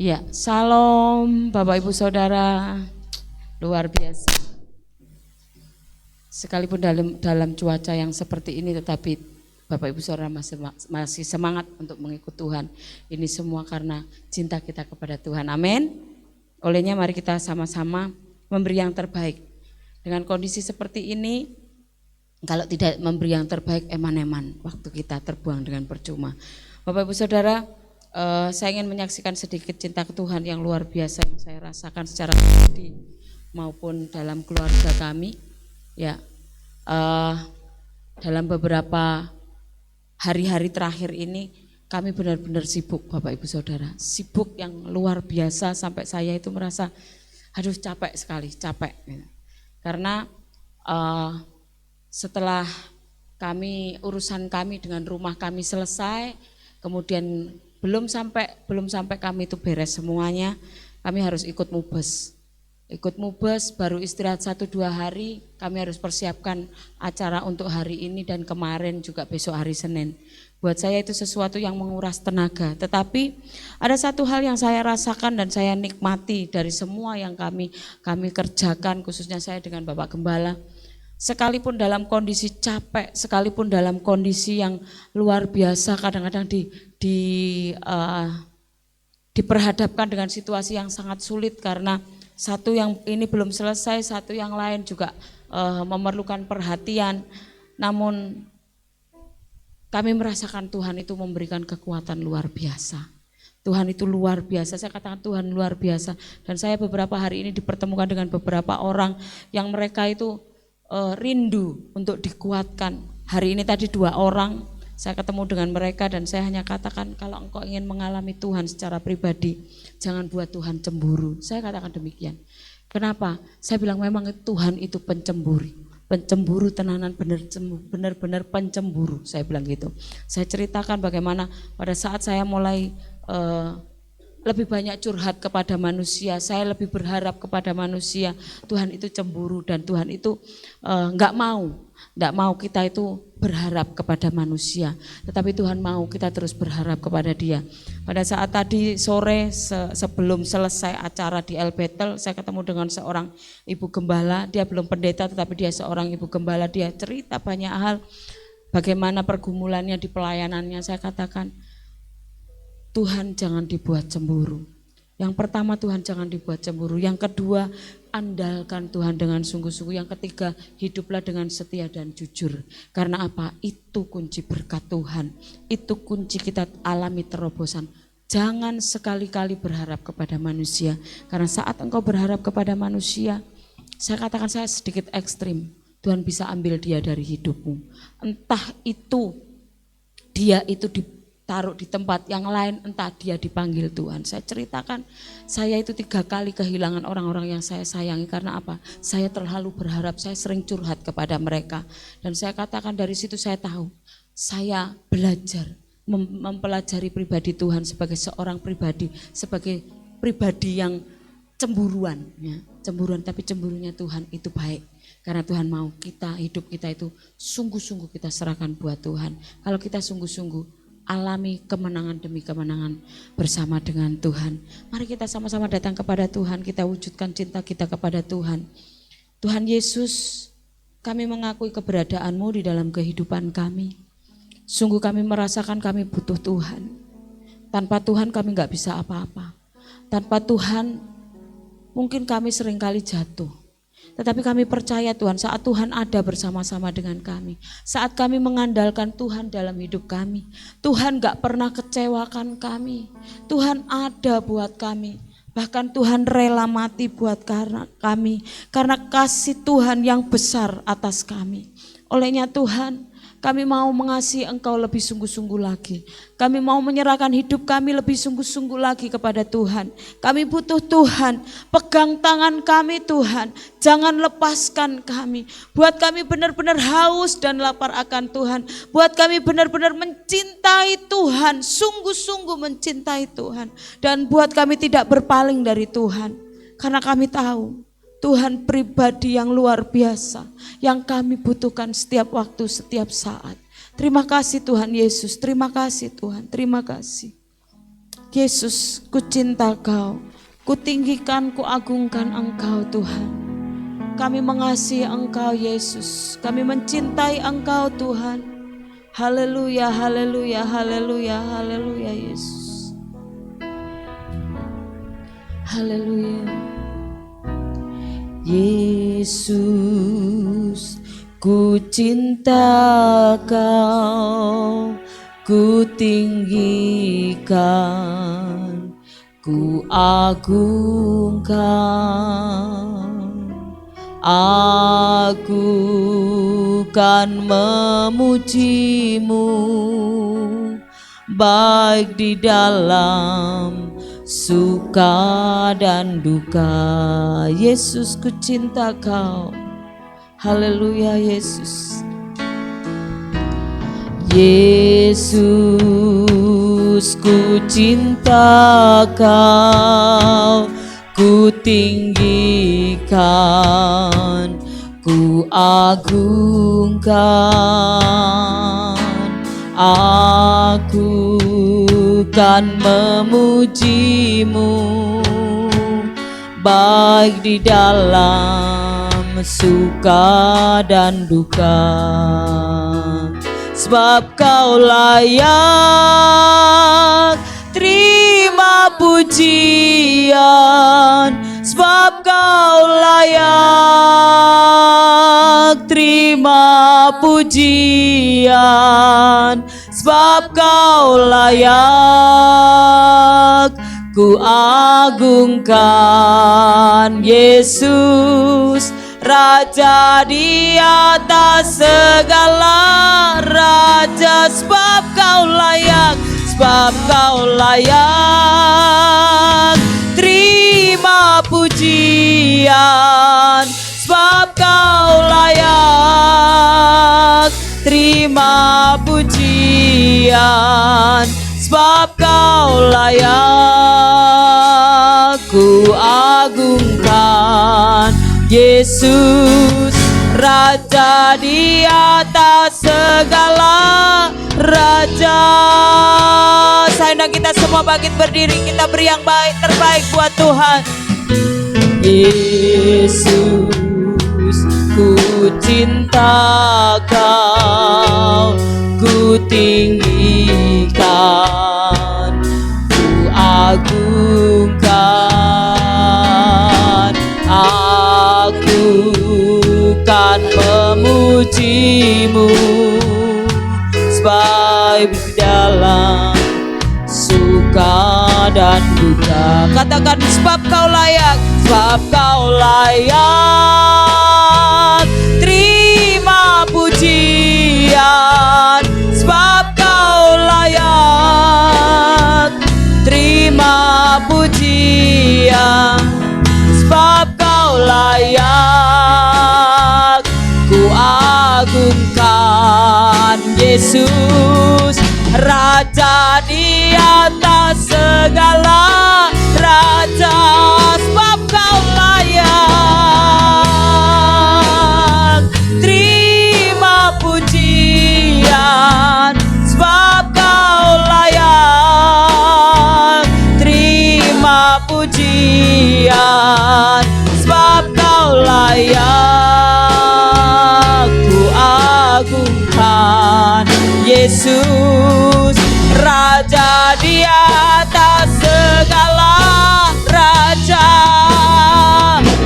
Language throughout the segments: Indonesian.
Ya, salam Bapak Ibu Saudara, luar biasa. Sekalipun dalam cuaca yang seperti ini, tetapi Bapak Ibu Saudara masih semangat untuk mengikut Tuhan. Ini semua karena cinta kita kepada Tuhan. Amin. Olehnya mari kita sama-sama memberi yang terbaik. Dengan kondisi seperti ini, kalau tidak memberi yang terbaik, eman-eman waktu kita terbuang dengan percuma. Bapak Ibu Saudara, saya ingin menyaksikan sedikit cinta Tuhan yang luar biasa yang saya rasakan secara pribadi maupun dalam keluarga kami. Ya, dalam beberapa hari-hari terakhir ini kami benar-benar sibuk, Bapak Ibu Saudara, sibuk yang luar biasa sampai saya itu merasa, aduh capek sekali, capek. Karena setelah urusan kami dengan rumah kami selesai, kemudian belum sampai kami itu beres semuanya, kami harus ikut mubes. Ikut mubes baru istirahat 1-2 hari, kami harus persiapkan acara untuk hari ini dan kemarin juga besok hari Senin. Buat saya itu sesuatu yang menguras tenaga, tetapi ada satu hal yang saya rasakan dan saya nikmati dari semua yang kami kerjakan, khususnya saya dengan Bapak Gembala. Sekalipun dalam kondisi capek, sekalipun dalam kondisi yang luar biasa, kadang-kadang diperhadapkan dengan situasi yang sangat sulit karena satu yang ini belum selesai, satu yang lain juga memerlukan perhatian. Namun kami merasakan Tuhan itu memberikan kekuatan luar biasa. Tuhan itu luar biasa, saya katakan Tuhan luar biasa. Dan saya beberapa hari ini dipertemukan dengan beberapa orang yang mereka itu rindu untuk dikuatkan. Hari ini tadi 2 orang saya ketemu dengan mereka dan saya hanya katakan, kalau engkau ingin mengalami Tuhan secara pribadi, jangan buat Tuhan cemburu. Saya katakan demikian. Kenapa? Saya bilang memang Tuhan itu pencemburu tenanan, benar-benar pencemburu, saya bilang gitu. Saya ceritakan bagaimana pada saat saya mulai lebih banyak curhat kepada manusia, saya lebih berharap kepada manusia, Tuhan itu cemburu dan Tuhan itu enggak mau kita itu berharap kepada manusia, tetapi Tuhan mau kita terus berharap kepada Dia. Pada saat tadi sore sebelum selesai acara di El Betel, saya ketemu dengan seorang ibu gembala, dia belum pendeta tetapi dia seorang ibu gembala, dia cerita banyak hal, bagaimana pergumulannya di pelayanannya. Saya katakan, Tuhan jangan dibuat cemburu. Yang pertama, Tuhan jangan dibuat cemburu. Yang kedua, andalkan Tuhan dengan sungguh-sungguh. Yang ketiga, hiduplah dengan setia dan jujur. Karena apa? Itu kunci berkat Tuhan. Itu kunci kita alami terobosan. Jangan sekali-kali berharap kepada manusia. Karena saat engkau berharap kepada manusia, saya katakan saya sedikit ekstrim, Tuhan bisa ambil dia dari hidupmu. Entah itu dia itu ditaruh di tempat yang lain, entah dia dipanggil Tuhan. Saya ceritakan, saya itu 3 kali kehilangan orang-orang yang saya sayangi. Karena apa? Saya terlalu berharap, saya sering curhat kepada mereka. Dan saya katakan dari situ saya tahu, saya belajar mempelajari pribadi Tuhan sebagai seorang pribadi, sebagai pribadi yang cemburuan, ya, cemburuan, tapi cemburunya Tuhan itu baik. Karena Tuhan mau hidup kita itu sungguh-sungguh kita serahkan buat Tuhan. Kalau kita sungguh-sungguh alami kemenangan demi kemenangan bersama dengan Tuhan. Mari kita sama-sama datang kepada Tuhan, kita wujudkan cinta kita kepada Tuhan. Tuhan Yesus, kami mengakui keberadaan-Mu di dalam kehidupan kami. Sungguh kami merasakan kami butuh Tuhan. Tanpa Tuhan kami gak bisa apa-apa. Tanpa Tuhan mungkin kami seringkali jatuh. Tetapi kami percaya Tuhan, saat Tuhan ada bersama-sama dengan kami, saat kami mengandalkan Tuhan dalam hidup kami, Tuhan gak pernah kecewakan kami. Tuhan ada buat kami, bahkan Tuhan rela mati buat kami, karena kasih Tuhan yang besar atas kami. Olehnya Tuhan, kami mau mengasihi Engkau lebih sungguh-sungguh lagi. Kami mau menyerahkan hidup kami lebih sungguh-sungguh lagi kepada Tuhan. Kami butuh Tuhan, pegang tangan kami Tuhan. Jangan lepaskan kami. Buat kami benar-benar haus dan lapar akan Tuhan. Buat kami benar-benar mencintai Tuhan, sungguh-sungguh mencintai Tuhan. Dan buat kami tidak berpaling dari Tuhan. Karena kami tahu Tuhan pribadi yang luar biasa, yang kami butuhkan setiap waktu, setiap saat. Terima kasih Tuhan Yesus, terima kasih Tuhan, terima kasih. Yesus, ku cinta Kau, ku tinggikan, ku agungkan Engkau Tuhan. Kami mengasihi Engkau Yesus, kami mencintai Engkau Tuhan. Haleluya, haleluya, haleluya, haleluya Yesus. Haleluya. Yesus, ku cinta Kau, ku tinggikan, ku agungkan. Aku kan memuji-Mu baik di dalam suka dan duka. Yesus, ku cinta Kau. Haleluya Yesus. Yesus, ku cinta Kau, ku tinggikan, ku agungkan. Aku kan memuji-Mu baik di dalam suka dan duka. Sebab Kau layak terima pujian, sebab Kau layak terima pujian, sebab Kau layak ku agungkan. Yesus, Raja di atas segala raja, sebab Kau layak, sebab Kau layak terima pujian, sebab Kau layak terima pujian, sebab Kau layak ku agungkan. Yesus, Raja di atas segala raja. Saya undang kita semua bangkit berdiri, kita beri yang baik terbaik buat Tuhan. Yesus, ku cinta Kau, ku tinggikan, ku agungkan. Aku kan memuji-Mu sebab di dalam suka dan duka. Katakan, sebab Kau layak, sebab Kau layak terima pujian, sebab Kau layak terima pujian, sebab Kau layak ku agungkan. Yesus, Raja di atas segala raja, sebab Kau layak terima pujian, sebab Kau layak terima pujian, sebab Kau layak ku agungkan. Yesus, Raja di atas segala raja,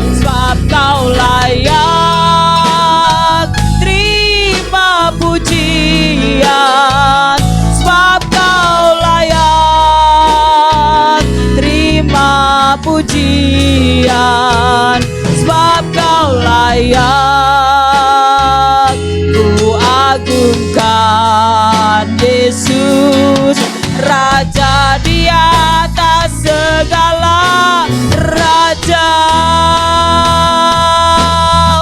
sebab Kau layak terima pujian, sebab Kau layak terima pujian, sebab Kau layak ku agungkan. Yesus, Raja di atas segala raja.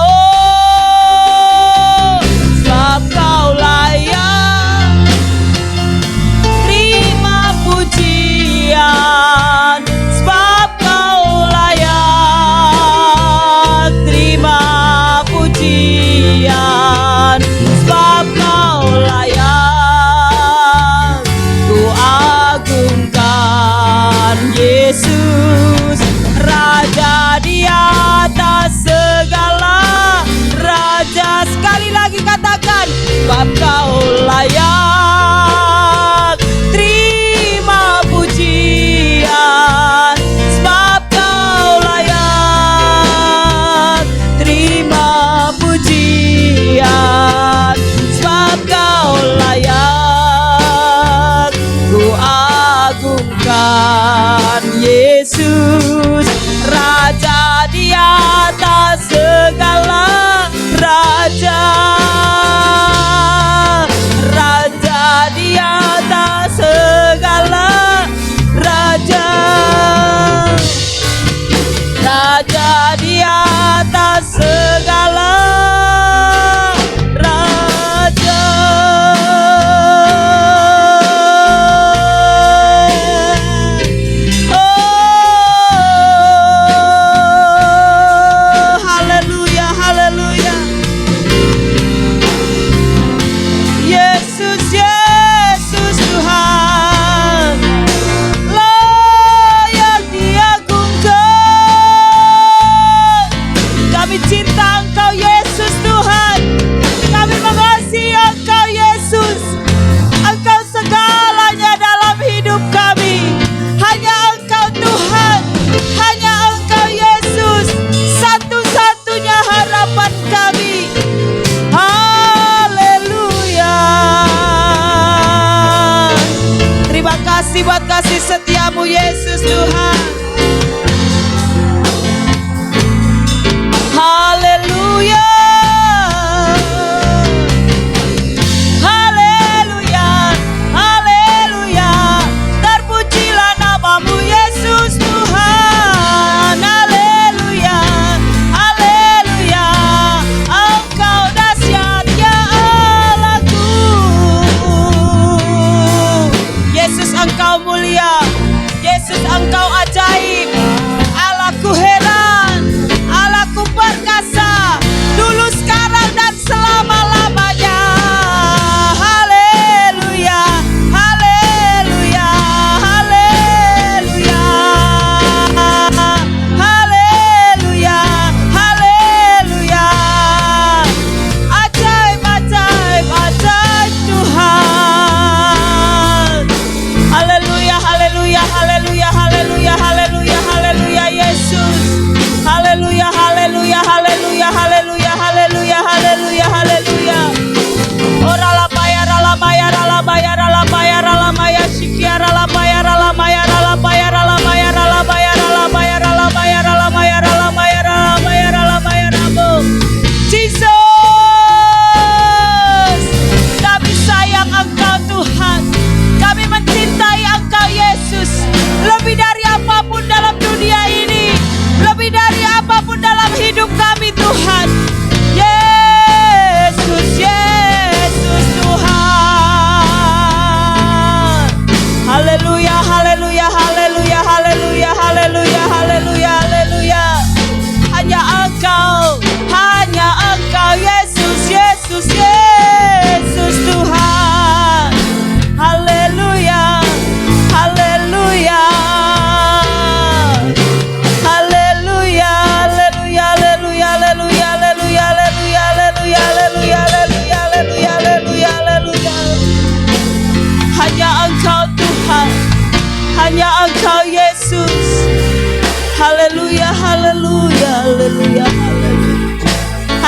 Oh, sebab Kau layak terima pujian, sebab Kau layak terima pujian, sebab Kau layak ku agungkan.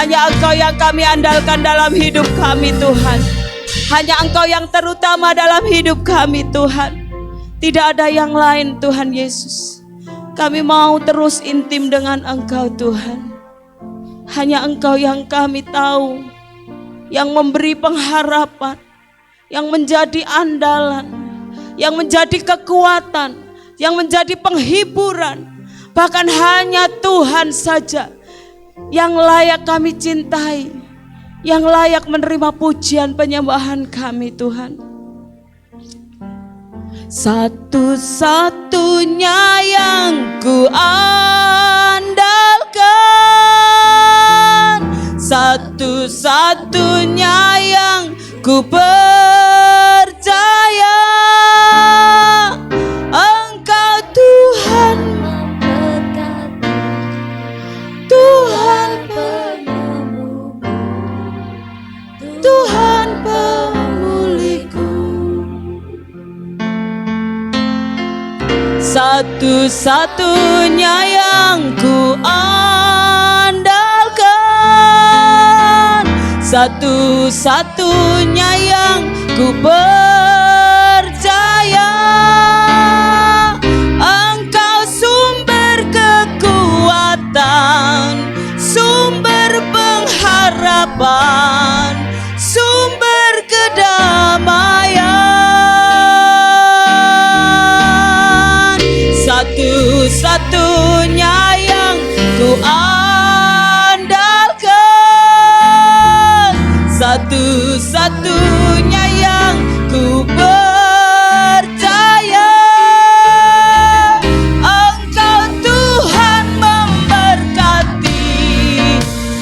Hanya Engkau yang kami andalkan dalam hidup kami Tuhan. Hanya Engkau yang terutama dalam hidup kami Tuhan. Tidak ada yang lain Tuhan Yesus. Kami mau terus intim dengan Engkau Tuhan. Hanya Engkau yang kami tahu, yang memberi pengharapan, yang menjadi andalan, yang menjadi kekuatan, yang menjadi penghiburan. Bahkan hanya Tuhan saja yang layak kami cintai, yang layak menerima pujian penyembahan kami Tuhan. Satu-satunya yang ku andalkan, satu-satunya yang ku percaya, Engkau Tuhan memberkati, Tuhan penyembuhku, Tuhan pemulihku. Satu-satunya yang ku andalkan, satu-satunya yang ku percaya, Engkau sumber kekuatan, sumber pengharapan, sumber kedamaian. Satu-satunya yang ku andalkan, satu-satunya yang ku percaya, Engkau Tuhan memberkati,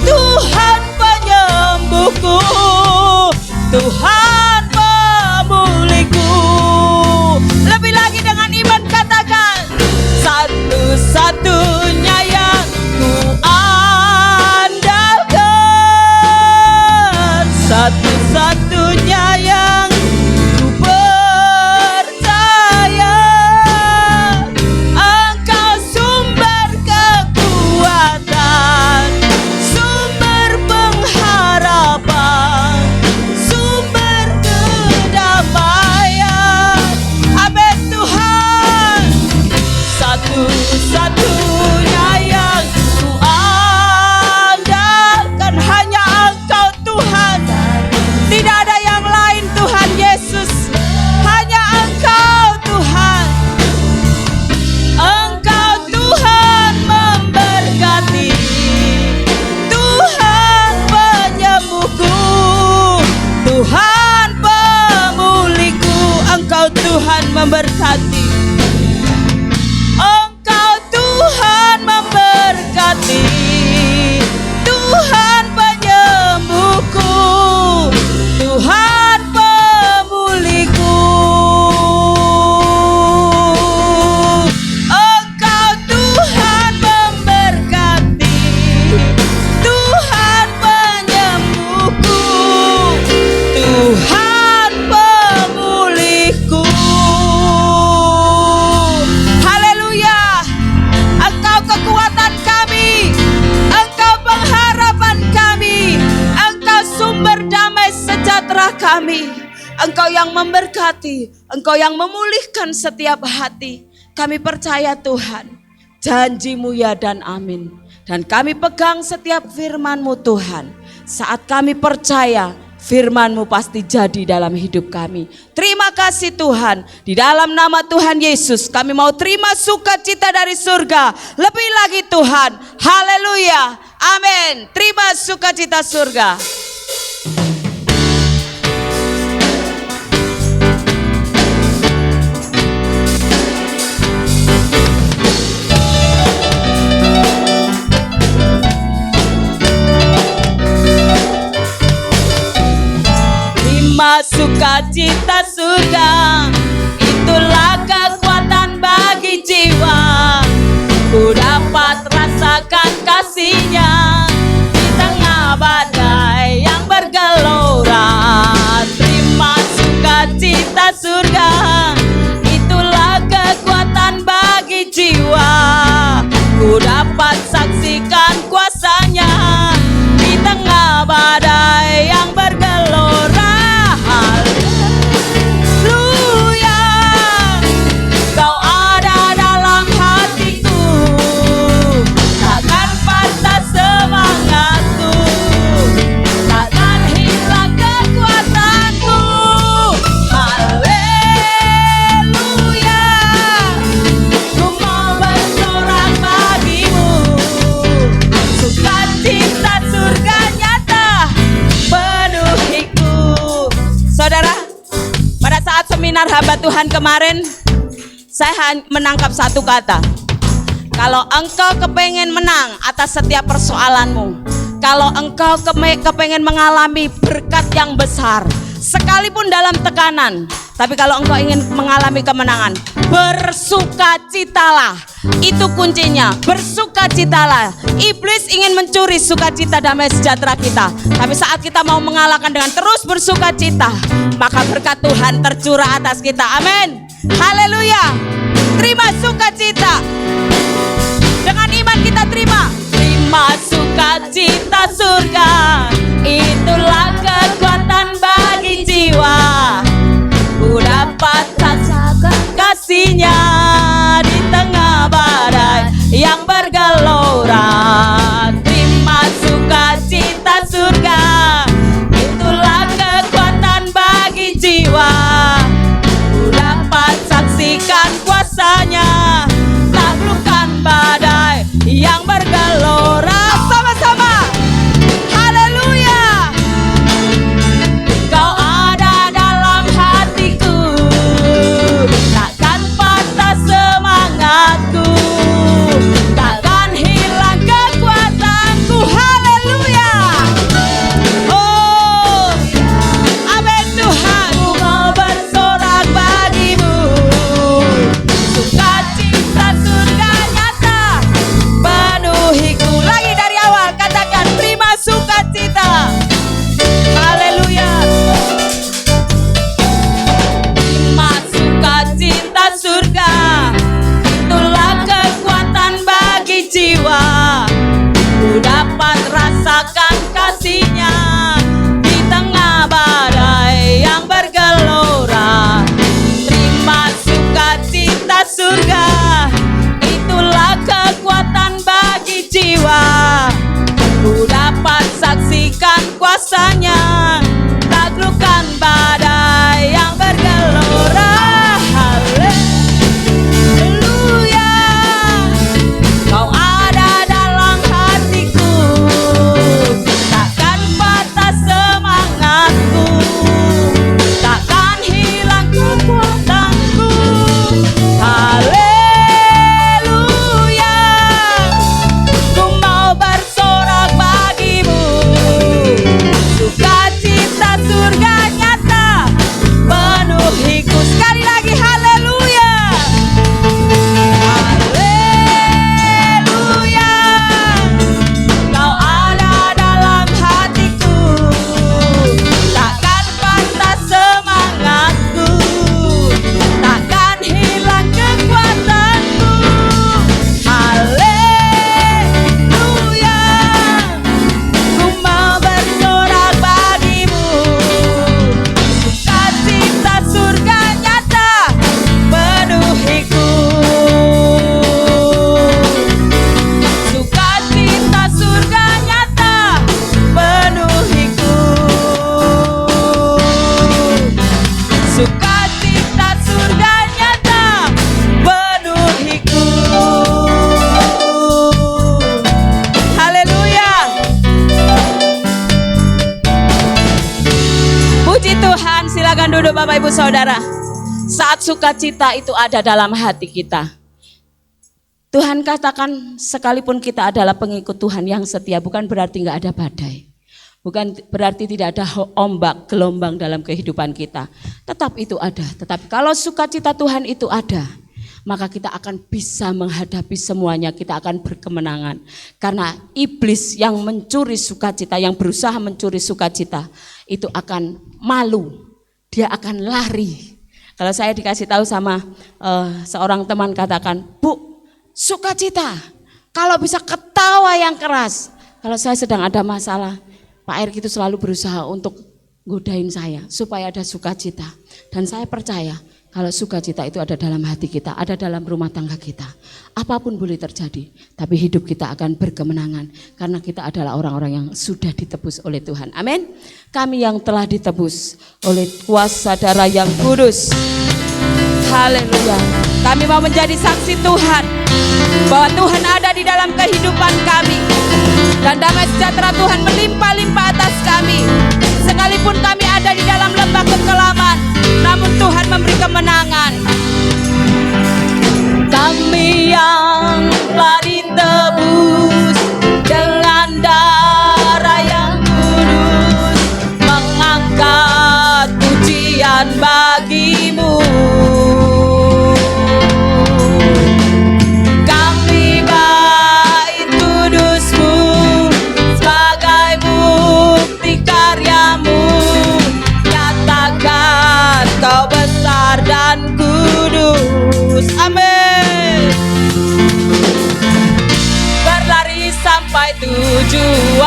Tuhan penyembuhku, Tuhan pemulihku. Lebih lagi dengan iman katakan, satu-satunya yang ku andalkan, satu-satunya yang ku percaya, Engkau sumber kekuatan, sumber pengharapan, sumber kedamaian. Amin Tuhan. Satu-satunya yang ku andalkan, hanya Engkau Tuhan. Tidak ada yang lain Tuhan Yesus. Hanya Engkau Tuhan. Engkau Tuhan memberkati, Tuhan penyembuhku, Tuhan pemulihku. Engkau Tuhan memberkati, Engkau Tuhan memberkati, Tuhan penyembuhku, Tuhan pemulihku. Engkau Tuhan memberkati, Tuhan penyembuhku, Tuhan pemulihku. Haleluya. Engkau kekuatan kami, Engkau pengharapan kami, Engkau sumber damai sejahtera kami. Engkau yang memberkati, Engkau yang memulihkan setiap hati. Kami percaya Tuhan, janji-Mu ya dan amin. Dan kami pegang setiap firman-Mu Tuhan. Saat kami percaya, firman-Mu pasti jadi dalam hidup kami. Terima kasih Tuhan. Di dalam nama Tuhan Yesus kami mau terima sukacita dari surga. Lebih lagi Tuhan. Haleluya. Amin. Terima sukacita surga. Terima sukacita surga, itulah kekuatan bagi jiwa. Ku dapat rasakan kasih-Nya di tengah badai yang bergelora. Terima sukacita surga, itulah kekuatan bagi jiwa. Ku dapat saksikan kuasa-Nya di tengah sabda Tuhan kemarin, saya menangkap satu kata. Kalau engkau kepengen menang atas setiap persoalanmu, kalau engkau kepengen mengalami berkat yang besar, sekalipun dalam tekanan, tapi kalau engkau ingin mengalami kemenangan, bersukacitalah. Itu kuncinya, bersukacitalah. Iblis ingin mencuri sukacita damai sejahtera kita, tapi saat kita mau mengalahkan dengan terus bersukacita, maka berkat Tuhan tercurah atas kita. Amin. Haleluya. Terima sukacita. Dengan iman kita terima. Terima sukacita surga, itulah kekuatan bagi jiwa. Ku dapat rasakan kasihnya di tengah badai yang bergelora. Terima sukacita surga, itulah kekuatan bagi jiwa. Ku dapat saksikan kuasanya, taklukkan badai yang bergelora. Sama-sama. Haleluya. Kau ada dalam hatiku, takkan patah semangatku, takkan hilang kekuatanku. Haleluya. Oh, amin Tuhan. Ku mau bersorak bagimu, sukacita surga nyata penuhiku. Lagi dari awal katakan, terima sukacita. Haleluya. Terima sukacita surga, itulah kekuatan bagi jiwa. Ku dapat rasakan kasihnya di tengah badai yang bergelora. Terima sukacita surga, itulah kekuatan bagi jiwa. Ku dapat saksikan kuasanya, taklukkan badai yang bergelora. Haleluya. Kau ada dalam hatiku, takkan patah semangatku, takkan hilang kekuatanku. Haleluya. Ku mau bersorak bagimu, sukacita surga nyata penuhiku. Sekali lagi haleluya. Haleluya. Kau ada dalam hatiku, takkan patah semangatku, takkan hilang kekuatanku. Haleluya. Ku mau bersorak bagimu, sukacita surga nyata penuhiku. Sukacita surga nyata penuhiku. Sukacita surga nyata penuhiku. Haleluya. Puji Tuhan, silakan duduk Bapak Ibu Saudara. Saat sukacita itu ada dalam hati kita, Tuhan katakan sekalipun kita adalah pengikut Tuhan yang setia, bukan berarti nggak ada badai. Bukan berarti tidak ada ombak, gelombang dalam kehidupan kita. Tetap itu ada. Tetapi kalau sukacita Tuhan itu ada, maka kita akan bisa menghadapi semuanya, kita akan berkemenangan. Karena iblis yang mencuri sukacita, yang berusaha mencuri sukacita, itu akan malu, dia akan lari. Kalau saya dikasih tahu sama seorang teman, katakan, Bu, sukacita, kalau bisa ketawa yang keras. Kalau saya sedang ada masalah, Pak Erik itu selalu berusaha untuk godain saya supaya ada sukacita. Dan saya percaya kalau sukacita itu ada dalam hati kita, ada dalam rumah tangga kita. Apapun boleh terjadi, tapi hidup kita akan berkemenangan karena kita adalah orang-orang yang sudah ditebus oleh Tuhan. Amin. Kami yang telah ditebus oleh kuasa darah yang kudus. Haleluya. Kami mau menjadi saksi Tuhan bahwa Tuhan ada di dalam kehidupan kami. Dan damai sejahtera Tuhan melimpah-limpah atas kami. Sekalipun kami ada di dalam lembah kekelaman, namun Tuhan Tuhan memberi kemenangan. Kami yang telah ditebus dengan darah yang kudus, mengangkat pujian bagimu. Kami baik kudusmu sebagai bukti karyamu, nyatakan kau besar dan kudus. Amin. Berlari sampai tujuan,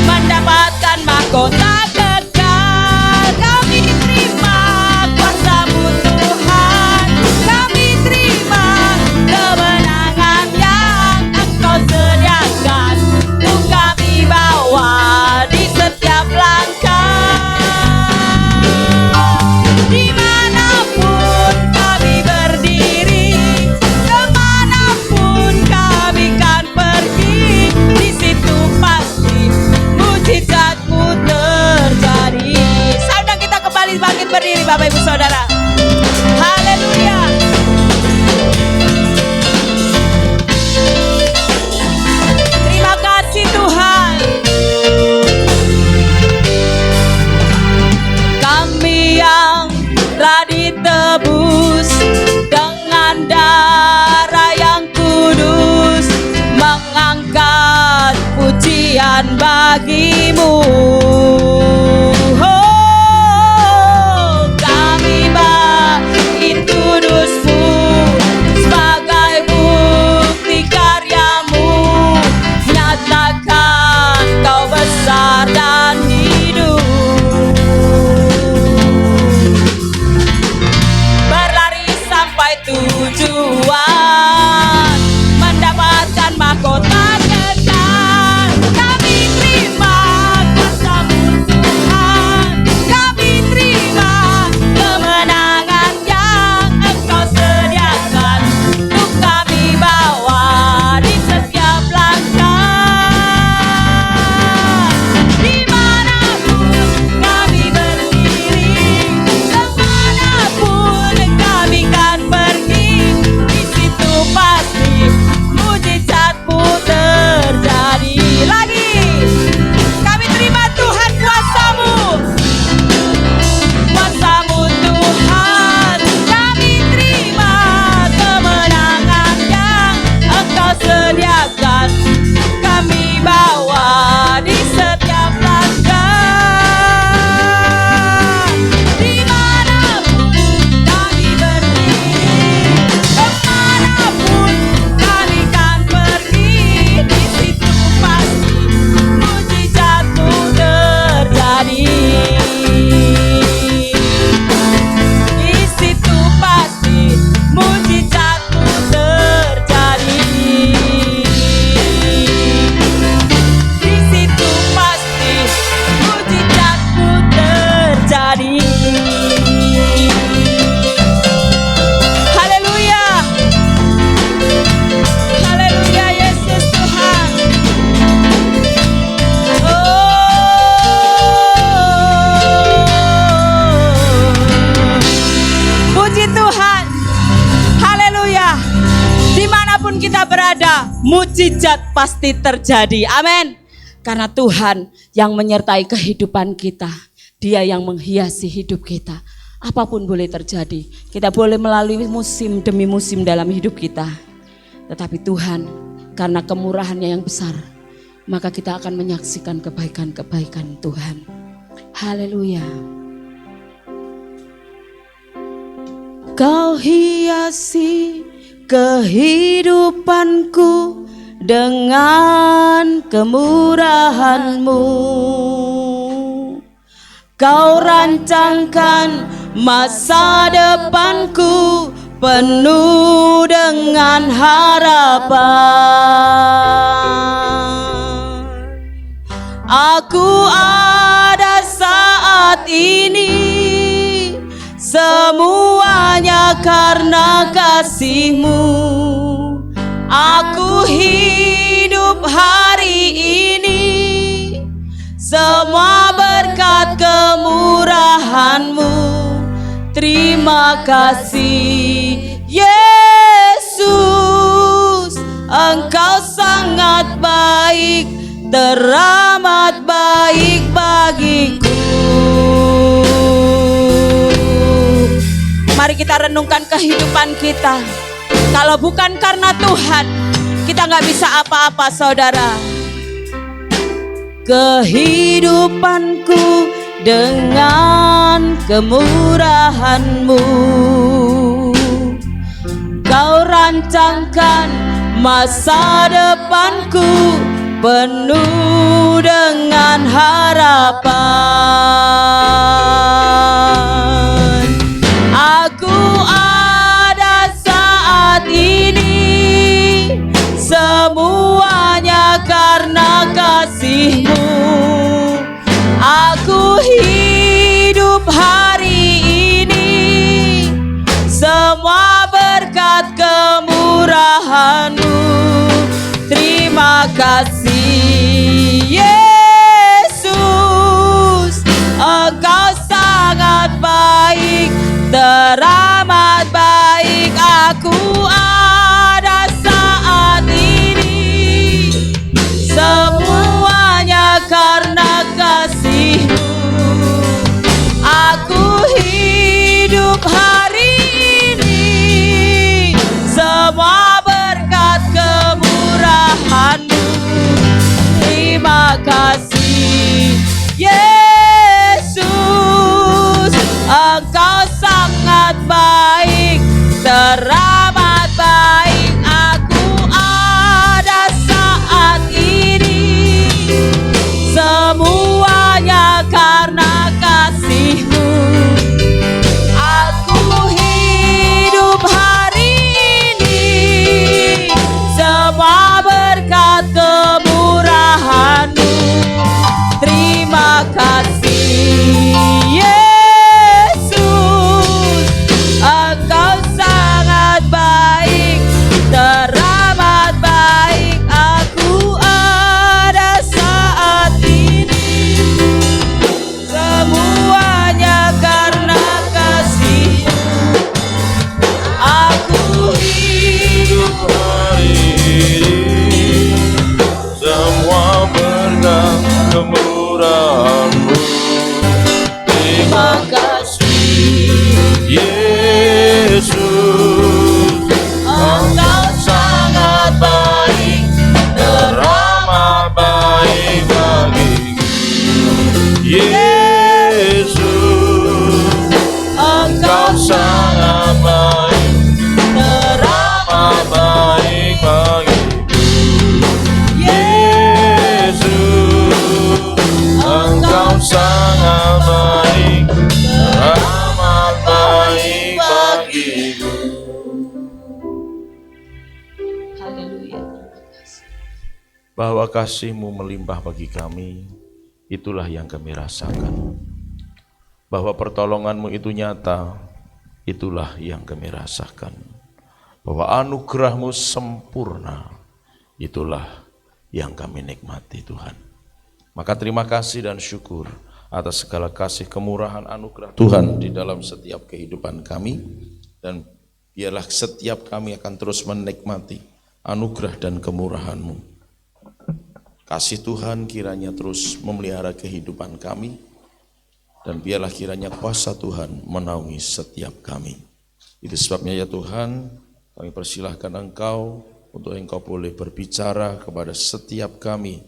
mendapatkan mahkota kekal. Kami terima kuasa-Mu Tuhan, kami terima kemenangan yang Engkau sediakan untuk kami bawa di setiap langkah. Dimanapun kami berdiri, kemanapun kami kan pergi, di situ pasti mujizat-Mu terjadi. Saudara, kita kembali bangkit berdiri Bapak Ibu Saudara. Haleluya. Terima kasih Tuhan. Kami yang telah ditebus dengan darah yang kudus, mengangkat pujian bagimu. Oh, kami baik kudusmu sebagai bukti karyamu, nyatakan kau besar dan hidup. Berlari sampai tujuan, mendapatkan mahkota kekal. Kami terima kuasa-Mu Tuhan, kami terima kemenangan yang Engkau sediakan untuk kami bawa di setiap langkah. Dimanapun kami berdiri, kemanapun kami kan pergi, di situ pasti mujizat-Mu terjadi. Lagi, kami terima Tuhan kuasa-Mu, kuasa-Mu Tuhan, kami terima kemenangan yang Engkau sediakan, kami bawa di setiap langkah. Dimanapun kami berdiri, kemanapun kami kan pergi, di situ pasti mujizat-Mu terjadi. Di situ pasti mujizat-Mu terjadi. Di situ pasti mujizat-Mu terjadi. Haleluya. Haleluya, Yesus Tuhan. Puji Tuhan. Haleluya. Dimanapun kita berada, mujizat pasti terjadi. Amin. Karena Tuhan yang menyertai kehidupan kita, Dia yang menghiasi hidup kita. Apapun boleh terjadi, kita boleh melalui musim demi musim dalam hidup kita. Tetapi Tuhan, karena kemurahan-Nya yang besar, maka kita akan menyaksikan kebaikan-kebaikan Tuhan. Haleluya. Kau hiasi kehidupanku dengan kemurahan-Mu. Kau rancangkan masa depanku penuh dengan harapan. Aku ada saat ini, semuanya karena kasih-Mu. Aku hidup hari ini, semua berkat kemurahan-Mu. Terima kasih Yesus, Engkau sangat baik, teramat baik bagiku. Mari kita renungkan kehidupan kita. Kalau bukan karena Tuhan, kita nggak bisa apa-apa, saudara. Kehidupanku dengan kemurahan-Mu, Kau rancangkan masa depanku penuh dengan harapan. Aku ada saat ini, semuanya karena kasih-Mu. Aku hidup hari ini, semua berkat kemurahan-Mu. Terima kasih Yesus, Engkau sangat baik, teramat baik. Aku ada saat ini, semuanya karena kasih-Mu. Aku hidup hari ini, semua berkat kemurahan-Mu. Terima kasih Yesus, Engkau sangat baik, teramat baik. Aku ada saat ini, semuanya karena kasih-Mu. Aku hidup hari ini, semua berkat kemurahan-Mu. Terima kasih Yesus, Engkau sangat baik, teramat baik. Aku ada saat ini, semuanya karena kasih-Mu. Aku hidup hari ini, semua berkat kemurahan-Mu. Terima kasih Yesus, Engkau sangat baik, teramat baik bagiku. Yesus, Engkau sangat baik, teramat baik bagiku. Yesus, Engkau sangat baik, teramat baik bagiku. Haleluya. Bahwa kasih-Mu melimpah bagi kami, itulah yang kami rasakan. Bahwa pertolongan-Mu itu nyata, itulah yang kami rasakan. Bahwa anugerah-Mu sempurna, itulah yang kami nikmati, Tuhan. Maka terima kasih dan syukur atas segala kasih, kemurahan, anugerah Tuhan di dalam setiap kehidupan kami. Dan biarlah setiap kami akan terus menikmati anugerah dan kemurahan-Mu. Kasih Tuhan kiranya terus memelihara kehidupan kami, dan biarlah kiranya kuasa Tuhan menaungi setiap kami. Itu sebabnya ya Tuhan, kami persilahkan Engkau untuk Engkau boleh berbicara kepada setiap kami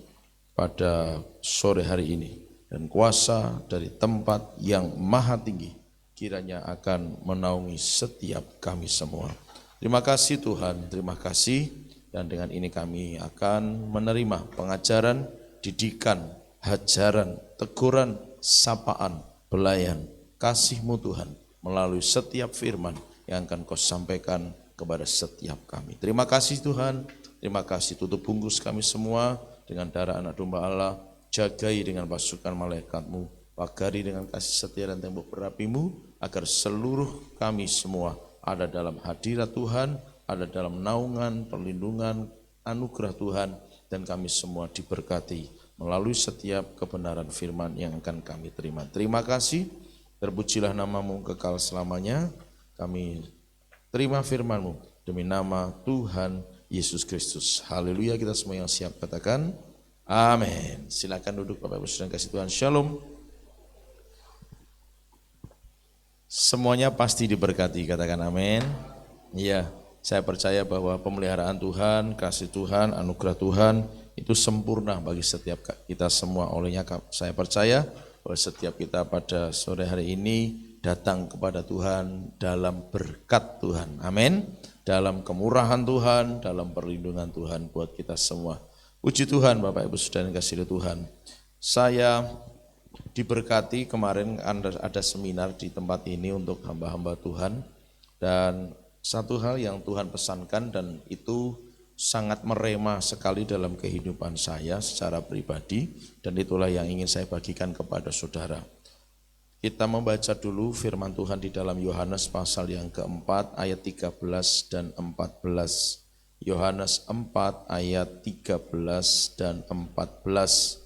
pada sore hari ini. Dan kuasa dari tempat yang maha tinggi kiranya akan menaungi setiap kami semua. Terima kasih Tuhan, terima kasih. Dan dengan ini kami akan menerima pengajaran, didikan, hajaran, teguran, sapaan, belayan, kasih-Mu Tuhan melalui setiap firman yang akan Kau sampaikan kepada setiap kami. Terima kasih Tuhan, terima kasih. Tutup bungkus kami semua dengan darah anak domba Allah, jagai dengan pasukan malaikat-Mu, pagari dengan kasih setia dan tembok berapi-Mu, agar seluruh kami semua ada dalam hadirat Tuhan, ada dalam naungan, perlindungan, anugerah Tuhan, dan kami semua diberkati melalui setiap kebenaran firman yang akan kami terima. Terima kasih, Terpujilah nama-Mu kekal selamanya. Kami terima firman-Mu demi nama Tuhan Yesus Kristus. Haleluya, kita semua yang siap katakan amin. Silakan duduk Bapak Ibu Saudara kasih Tuhan. Shalom. Semuanya pasti diberkati, katakan amin. Iya, saya percaya bahwa pemeliharaan Tuhan, kasih Tuhan, anugerah Tuhan itu sempurna bagi setiap kita semua. Olehnya saya percaya bahwa setiap kita pada sore hari ini datang kepada Tuhan dalam berkat Tuhan. Amin. Dalam kemurahan Tuhan, dalam perlindungan Tuhan buat kita semua. Puji Tuhan Bapak Ibu Saudara yang kasih Tuhan. Saya diberkati kemarin ada seminar di tempat ini untuk hamba-hamba Tuhan. Dan satu hal yang Tuhan pesankan dan itu sangat merema sekali dalam kehidupan saya secara pribadi, dan itulah yang ingin saya bagikan kepada saudara. Kita membaca dulu firman Tuhan di dalam Yohanes pasal yang keempat ayat 13 dan 14. Yohanes 4 ayat 13 dan 14.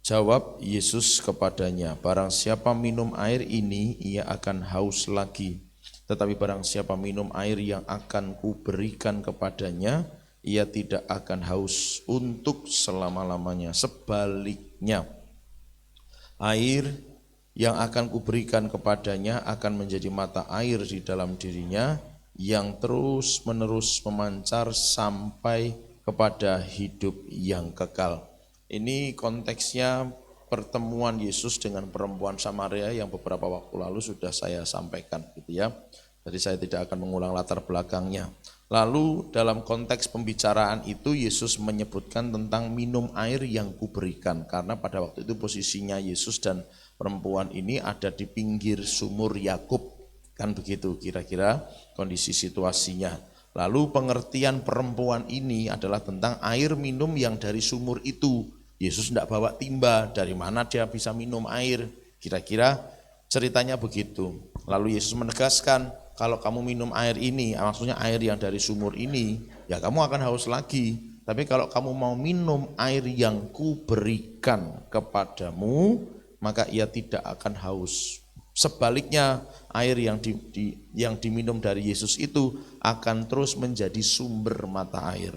Jawab Yesus kepadanya, barang siapa minum air ini ia akan haus lagi. Tetapi barang siapa minum air yang akan kuberikan kepadanya, ia tidak akan haus untuk selama-lamanya. Sebaliknya, air yang akan kuberikan kepadanya akan menjadi mata air di dalam dirinya yang terus-menerus memancar sampai kepada hidup yang kekal. Ini konteksnya pertemuan Yesus dengan perempuan Samaria yang beberapa waktu lalu sudah saya sampaikan gitu ya. Jadi saya tidak akan mengulang latar belakangnya. Lalu dalam konteks pembicaraan itu Yesus menyebutkan tentang minum air yang kuberikan, karena pada waktu itu posisinya Yesus dan perempuan ini ada di pinggir sumur Yakub, kan begitu kira-kira kondisi situasinya. Lalu pengertian perempuan ini adalah tentang air minum yang dari sumur itu. Yesus tidak bawa timba, dari mana dia bisa minum air, kira-kira ceritanya begitu. Lalu Yesus menegaskan, kalau kamu minum air ini, maksudnya air yang dari sumur ini, ya kamu akan haus lagi. Tapi kalau kamu mau minum air yang kuberikan kepadamu, maka ia tidak akan haus. Sebaliknya, air yang diminum dari Yesus itu akan terus menjadi sumber mata air.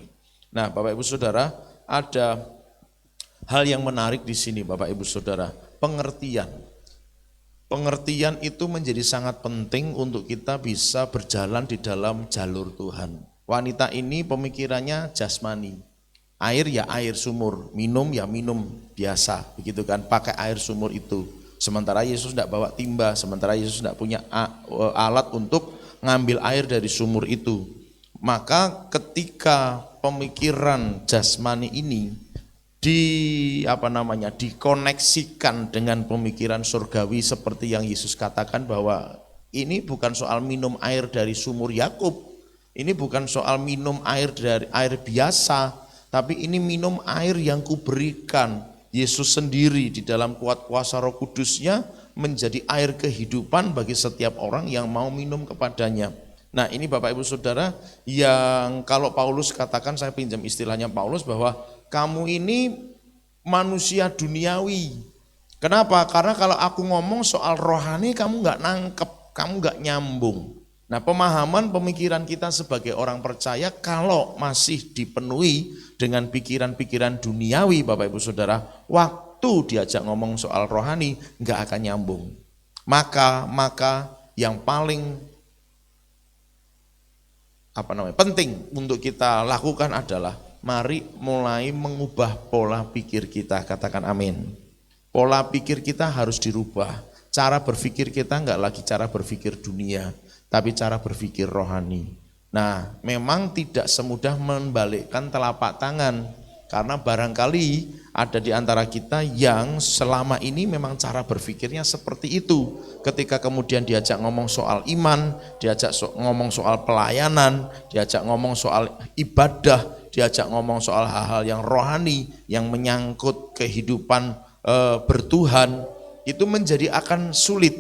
Nah, Bapak Ibu Saudara, ada hal yang menarik di sini, Bapak Ibu Saudara, pengertian. Pengertian itu menjadi sangat penting untuk kita bisa berjalan di dalam jalur Tuhan. Wanita ini pemikirannya jasmani. Air ya air sumur, minum ya minum biasa, begitu kan, pakai air sumur itu. Sementara Yesus tidak bawa timba, sementara Yesus tidak punya alat untuk ngambil air dari sumur itu. Maka ketika pemikiran jasmani ini dikoneksikan dengan pemikiran surgawi seperti yang Yesus katakan bahwa ini bukan soal minum air dari sumur Yakub, ini bukan soal minum air dari air biasa, tapi ini minum air yang kuberikan. Yesus sendiri di dalam kuat kuasa Roh Kudusnya menjadi air kehidupan bagi setiap orang yang mau minum kepadanya. Nah, ini Bapak Ibu Saudara, yang kalau Paulus katakan, saya pinjam istilahnya Paulus, bahwa kamu ini manusia duniawi. Kenapa? Karena kalau aku ngomong soal rohani kamu nggak nangkep, kamu nggak nyambung. Nah, pemahaman pemikiran kita sebagai orang percaya kalau masih dipenuhi dengan pikiran-pikiran duniawi, Bapak Ibu Saudara, waktu diajak ngomong soal rohani nggak akan nyambung. Maka yang paling penting untuk kita lakukan adalah mari mulai mengubah pola pikir kita, katakan amin. Pola pikir kita harus dirubah. Cara berpikir kita enggak lagi cara berpikir dunia, tapi cara berpikir rohani. Nah, memang tidak semudah membalikkan telapak tangan, karena barangkali ada di antara kita yang selama ini memang cara berpikirnya seperti itu. Ketika kemudian diajak ngomong soal iman, diajak ngomong soal pelayanan, diajak ngomong soal ibadah, diajak ngomong soal hal-hal yang rohani, yang menyangkut kehidupan bertuhan, itu menjadi akan sulit,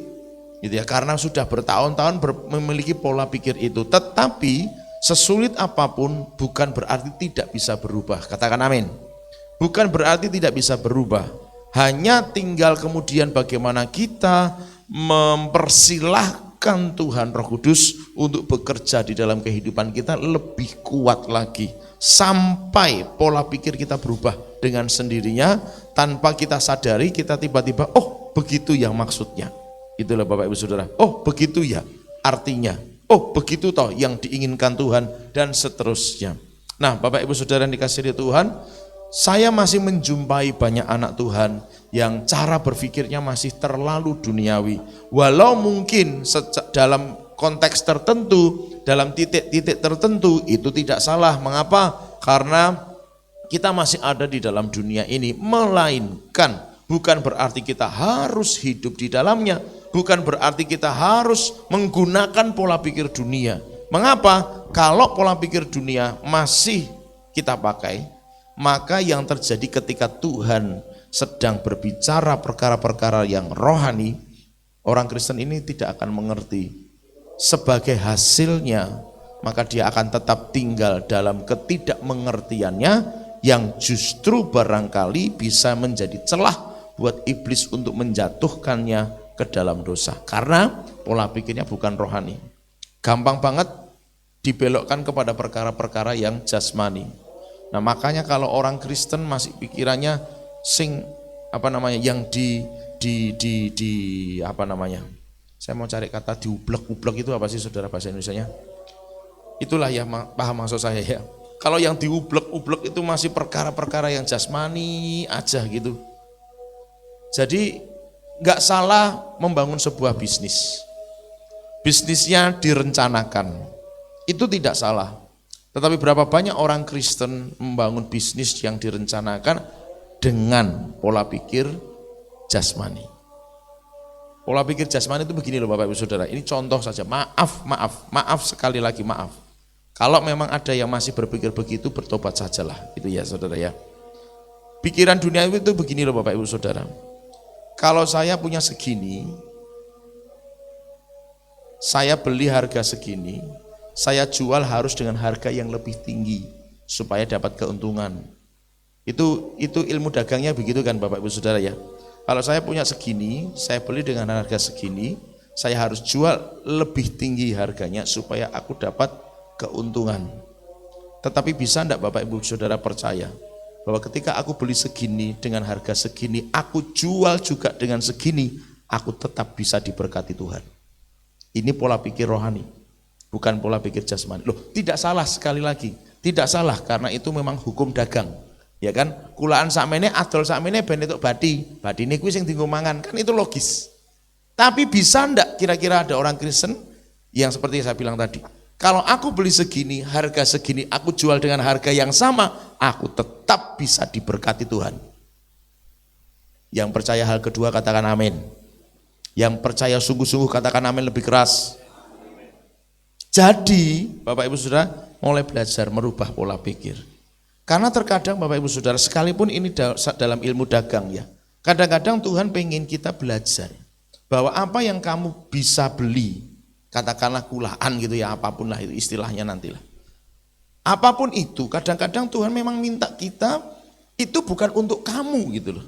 gitu ya, karena sudah bertahun-tahun memiliki pola pikir itu. Tetapi sesulit apapun bukan berarti tidak bisa berubah, katakan amin. Bukan berarti tidak bisa berubah, hanya tinggal kemudian bagaimana kita mempersilahkan Tuhan Roh Kudus untuk bekerja di dalam kehidupan kita lebih kuat lagi, sampai pola pikir kita berubah dengan sendirinya tanpa kita sadari. Kita tiba-tiba, oh begitu ya maksudnya. Itulah Bapak Ibu Saudara, oh begitu ya artinya, oh begitu toh yang diinginkan Tuhan, dan seterusnya. Nah Bapak Ibu Saudara yang dikasihi Tuhan, saya masih menjumpai banyak anak Tuhan yang cara berpikirnya masih terlalu duniawi. Walau mungkin dalam konteks tertentu, dalam titik-titik tertentu itu tidak salah. Mengapa? Karena kita masih ada di dalam dunia ini, melainkan bukan berarti kita harus hidup di dalamnya, bukan berarti kita harus menggunakan pola pikir dunia. Mengapa? Kalau pola pikir dunia masih kita pakai, maka yang terjadi ketika Tuhan sedang berbicara perkara-perkara yang rohani, orang Kristen ini tidak akan mengerti. Sebagai hasilnya, maka dia akan tetap tinggal dalam ketidakmengertiannya, yang justru barangkali bisa menjadi celah buat iblis untuk menjatuhkannya ke dalam dosa. Karena pola pikirnya bukan rohani. Gampang banget dibelokkan kepada perkara-perkara yang jasmani. Nah makanya kalau orang Kristen masih pikirannya yang saya mau cari kata diublek-ublek, itu apa sih saudara bahasa Indonesianya? Itulah ya, paham maksud saya ya. Kalau yang diublek-ublek itu masih perkara-perkara yang jasmani aja gitu. Jadi nggak salah membangun sebuah bisnis. Bisnisnya direncanakan, itu tidak salah. Tetapi berapa banyak orang Kristen membangun bisnis yang direncanakan dengan pola pikir jasmani. Pola pikir jasmani itu begini loh Bapak Ibu Saudara, ini contoh saja, maaf sekali lagi maaf. Kalau memang ada yang masih berpikir begitu, bertobat sajalah, itu ya saudara ya. Pikiran dunia itu begini loh Bapak Ibu Saudara, kalau saya punya segini, saya beli harga segini, saya jual harus dengan harga yang lebih tinggi supaya dapat keuntungan. Itu ilmu dagangnya begitu kan Bapak Ibu Saudara ya. Kalau saya punya segini, saya beli dengan harga segini, saya harus jual lebih tinggi harganya supaya aku dapat keuntungan. Tetapi bisa enggak Bapak Ibu Saudara percaya bahwa ketika aku beli segini dengan harga segini, aku jual juga dengan segini, aku tetap bisa diberkati Tuhan. Ini pola pikir rohani, bukan pola pikir jasmani. Loh, tidak salah, sekali lagi, tidak salah, karena itu memang hukum dagang. Ya kan, kulaan sakmene adol sakmene ben entuk badine kuwi sing dienggo mangan, kan itu logis. Tapi bisa ndak kira-kira ada orang Kristen yang seperti saya bilang tadi, kalau aku beli segini, harga segini, aku jual dengan harga yang sama, aku tetap bisa diberkati Tuhan. Yang percaya hal kedua katakan amin. Yang percaya sungguh-sungguh katakan amin lebih keras. Jadi Bapak Ibu Saudara mulai belajar merubah pola pikir. Karena terkadang Bapak Ibu Saudara, sekalipun ini dalam ilmu dagang ya, kadang-kadang Tuhan pengen kita belajar bahwa apa yang kamu bisa beli, katakanlah kulaan gitu ya, apapun lah itu istilahnya nantilah. Apapun itu, kadang-kadang Tuhan memang minta kita, itu bukan untuk kamu gitu loh.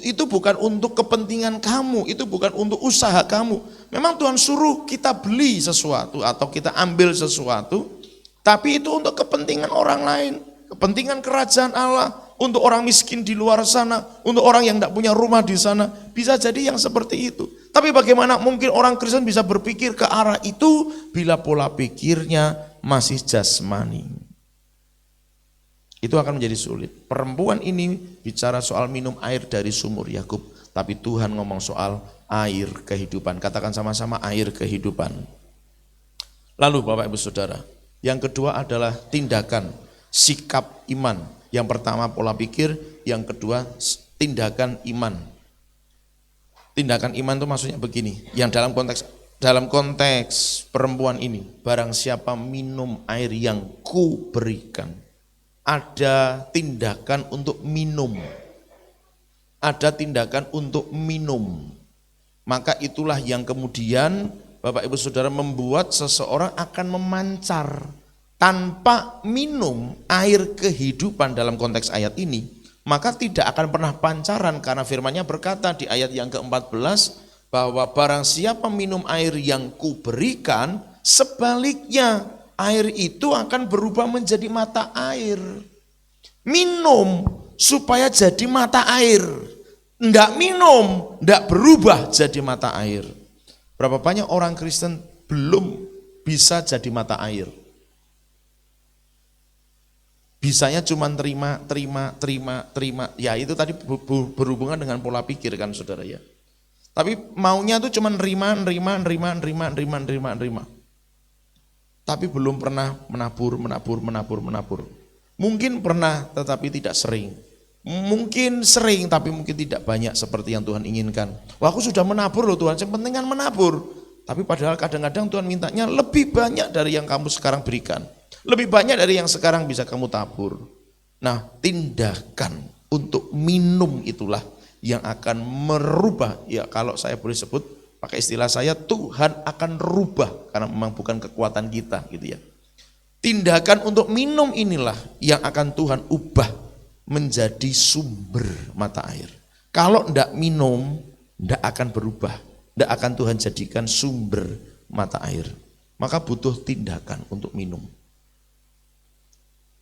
Itu bukan untuk kepentingan kamu, itu bukan untuk usaha kamu. Memang Tuhan suruh kita beli sesuatu atau kita ambil sesuatu, tapi itu untuk kepentingan orang lain, kepentingan kerajaan Allah, untuk orang miskin di luar sana, untuk orang yang tidak punya rumah di sana, bisa jadi yang seperti itu. Tapi bagaimana mungkin orang Kristen bisa berpikir ke arah itu bila pola pikirnya masih jasmani? Itu akan menjadi sulit. Perempuan ini bicara soal minum air dari sumur Yakub, tapi Tuhan ngomong soal air kehidupan. Katakan sama-sama, air kehidupan. Lalu Bapak Ibu Saudara, yang kedua adalah tindakan, sikap iman. Yang pertama pola pikir, yang kedua tindakan iman. Tindakan iman itu maksudnya begini, yang dalam konteks perempuan ini, barang siapa minum air yang ku berikan, ada tindakan untuk minum. Ada tindakan untuk minum. Maka itulah yang kemudian Bapak Ibu Saudara membuat seseorang akan memancar. Tanpa minum air kehidupan dalam konteks ayat ini, maka tidak akan pernah pancaran, karena firman-Nya berkata di ayat yang ke-14, bahwa barang siapa minum air yang kuberikan, sebaliknya air itu akan berubah menjadi mata air. Minum supaya jadi mata air. Enggak minum, enggak berubah jadi mata air. Berapa banyak orang Kristen belum bisa jadi mata air. Bisanya cuma terima. Ya itu tadi berhubungan dengan pola pikir kan saudara ya. Tapi maunya tuh cuma nerima. Tapi belum pernah menabur. Mungkin pernah tetapi tidak sering. Mungkin sering tapi mungkin tidak banyak seperti yang Tuhan inginkan. Wah, aku sudah menabur loh Tuhan, yang penting kan menabur. Tapi padahal kadang-kadang Tuhan mintanya lebih banyak dari yang kamu sekarang berikan. Lebih banyak dari yang sekarang bisa kamu tabur. Nah, tindakan untuk minum itulah yang akan merubah. Ya kalau saya boleh sebut, pakai istilah saya, Tuhan akan rubah. Karena memang bukan kekuatan kita gitu ya. Tindakan untuk minum inilah yang akan Tuhan ubah menjadi sumber mata air. Kalau tidak minum, tidak akan berubah. Tidak akan Tuhan jadikan sumber mata air. Maka butuh tindakan untuk minum.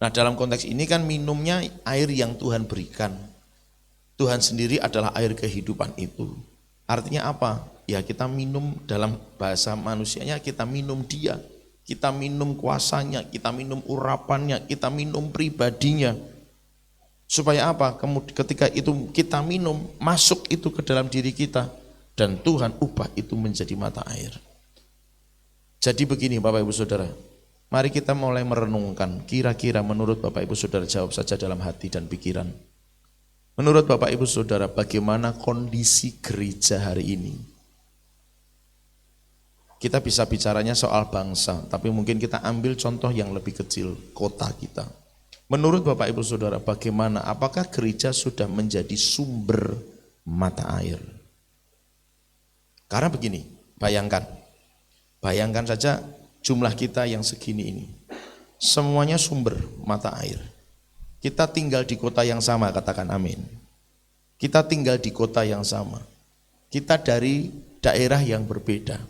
Nah dalam konteks ini kan minumnya air yang Tuhan berikan. Tuhan sendiri adalah air kehidupan itu. Artinya apa? Ya kita minum dalam bahasa manusianya, kita minum Dia. Kita minum kuasanya, kita minum urapannya, kita minum pribadinya. Supaya apa? Kemudian ketika itu kita minum, masuk itu ke dalam diri kita. Dan Tuhan ubah itu menjadi mata air. Jadi begini Bapak Ibu Saudara. Mari kita mulai merenungkan, kira-kira menurut Bapak Ibu Saudara, jawab saja dalam hati dan pikiran. Menurut Bapak Ibu Saudara, bagaimana kondisi gereja hari ini? Kita bisa bicaranya soal bangsa, tapi mungkin kita ambil contoh yang lebih kecil, kota kita. Menurut Bapak Ibu Saudara, bagaimana? Apakah gereja sudah menjadi sumber mata air? Karena begini, bayangkan saja jumlah kita yang segini ini, semuanya sumber mata air. Kita tinggal di kota yang sama, katakan amin. Kita tinggal di kota yang sama. Kita dari daerah yang berbeda.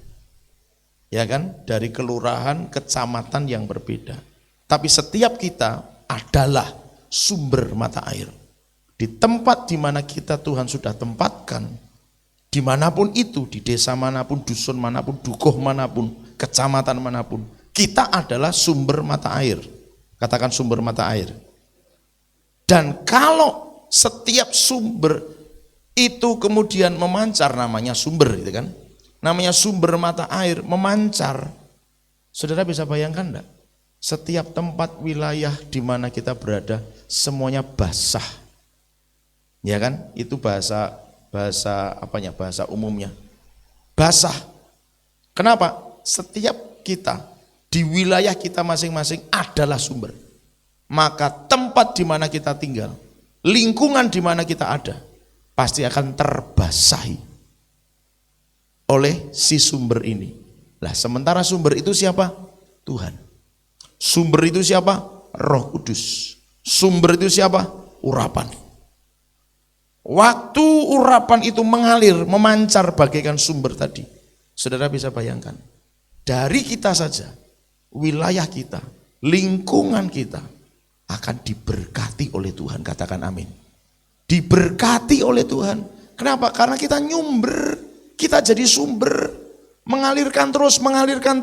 Ya kan? Dari kelurahan, kecamatan yang berbeda. Tapi setiap kita adalah sumber mata air. Di tempat di mana kita Tuhan sudah tempatkan, dimanapun itu, di desa manapun, dusun manapun, dukuh manapun, kecamatan manapun, kita adalah sumber mata air. Katakan sumber mata air. Dan kalau setiap sumber itu kemudian memancar, namanya sumber gitu kan. Namanya sumber mata air memancar. Saudara bisa bayangkan enggak? Setiap tempat wilayah di mana kita berada semuanya basah. Ya kan? Itu bahasa umumnya. Basah. Kenapa? Setiap kita di wilayah kita masing-masing adalah sumber. Maka tempat di mana kita tinggal, lingkungan di mana kita ada, pasti akan terbasahi oleh si sumber ini. Lah sementara sumber itu siapa? Tuhan. Sumber itu siapa? Roh Kudus. Sumber itu siapa? Urapan. Waktu urapan itu mengalir, memancar bagaikan sumber tadi, saudara bisa bayangkan, dari kita saja, wilayah kita, lingkungan kita akan diberkati oleh Tuhan, katakan amin. Diberkati oleh Tuhan. Kenapa? Karena kita nyumber, kita jadi sumber, mengalirkan terus, mengalirkan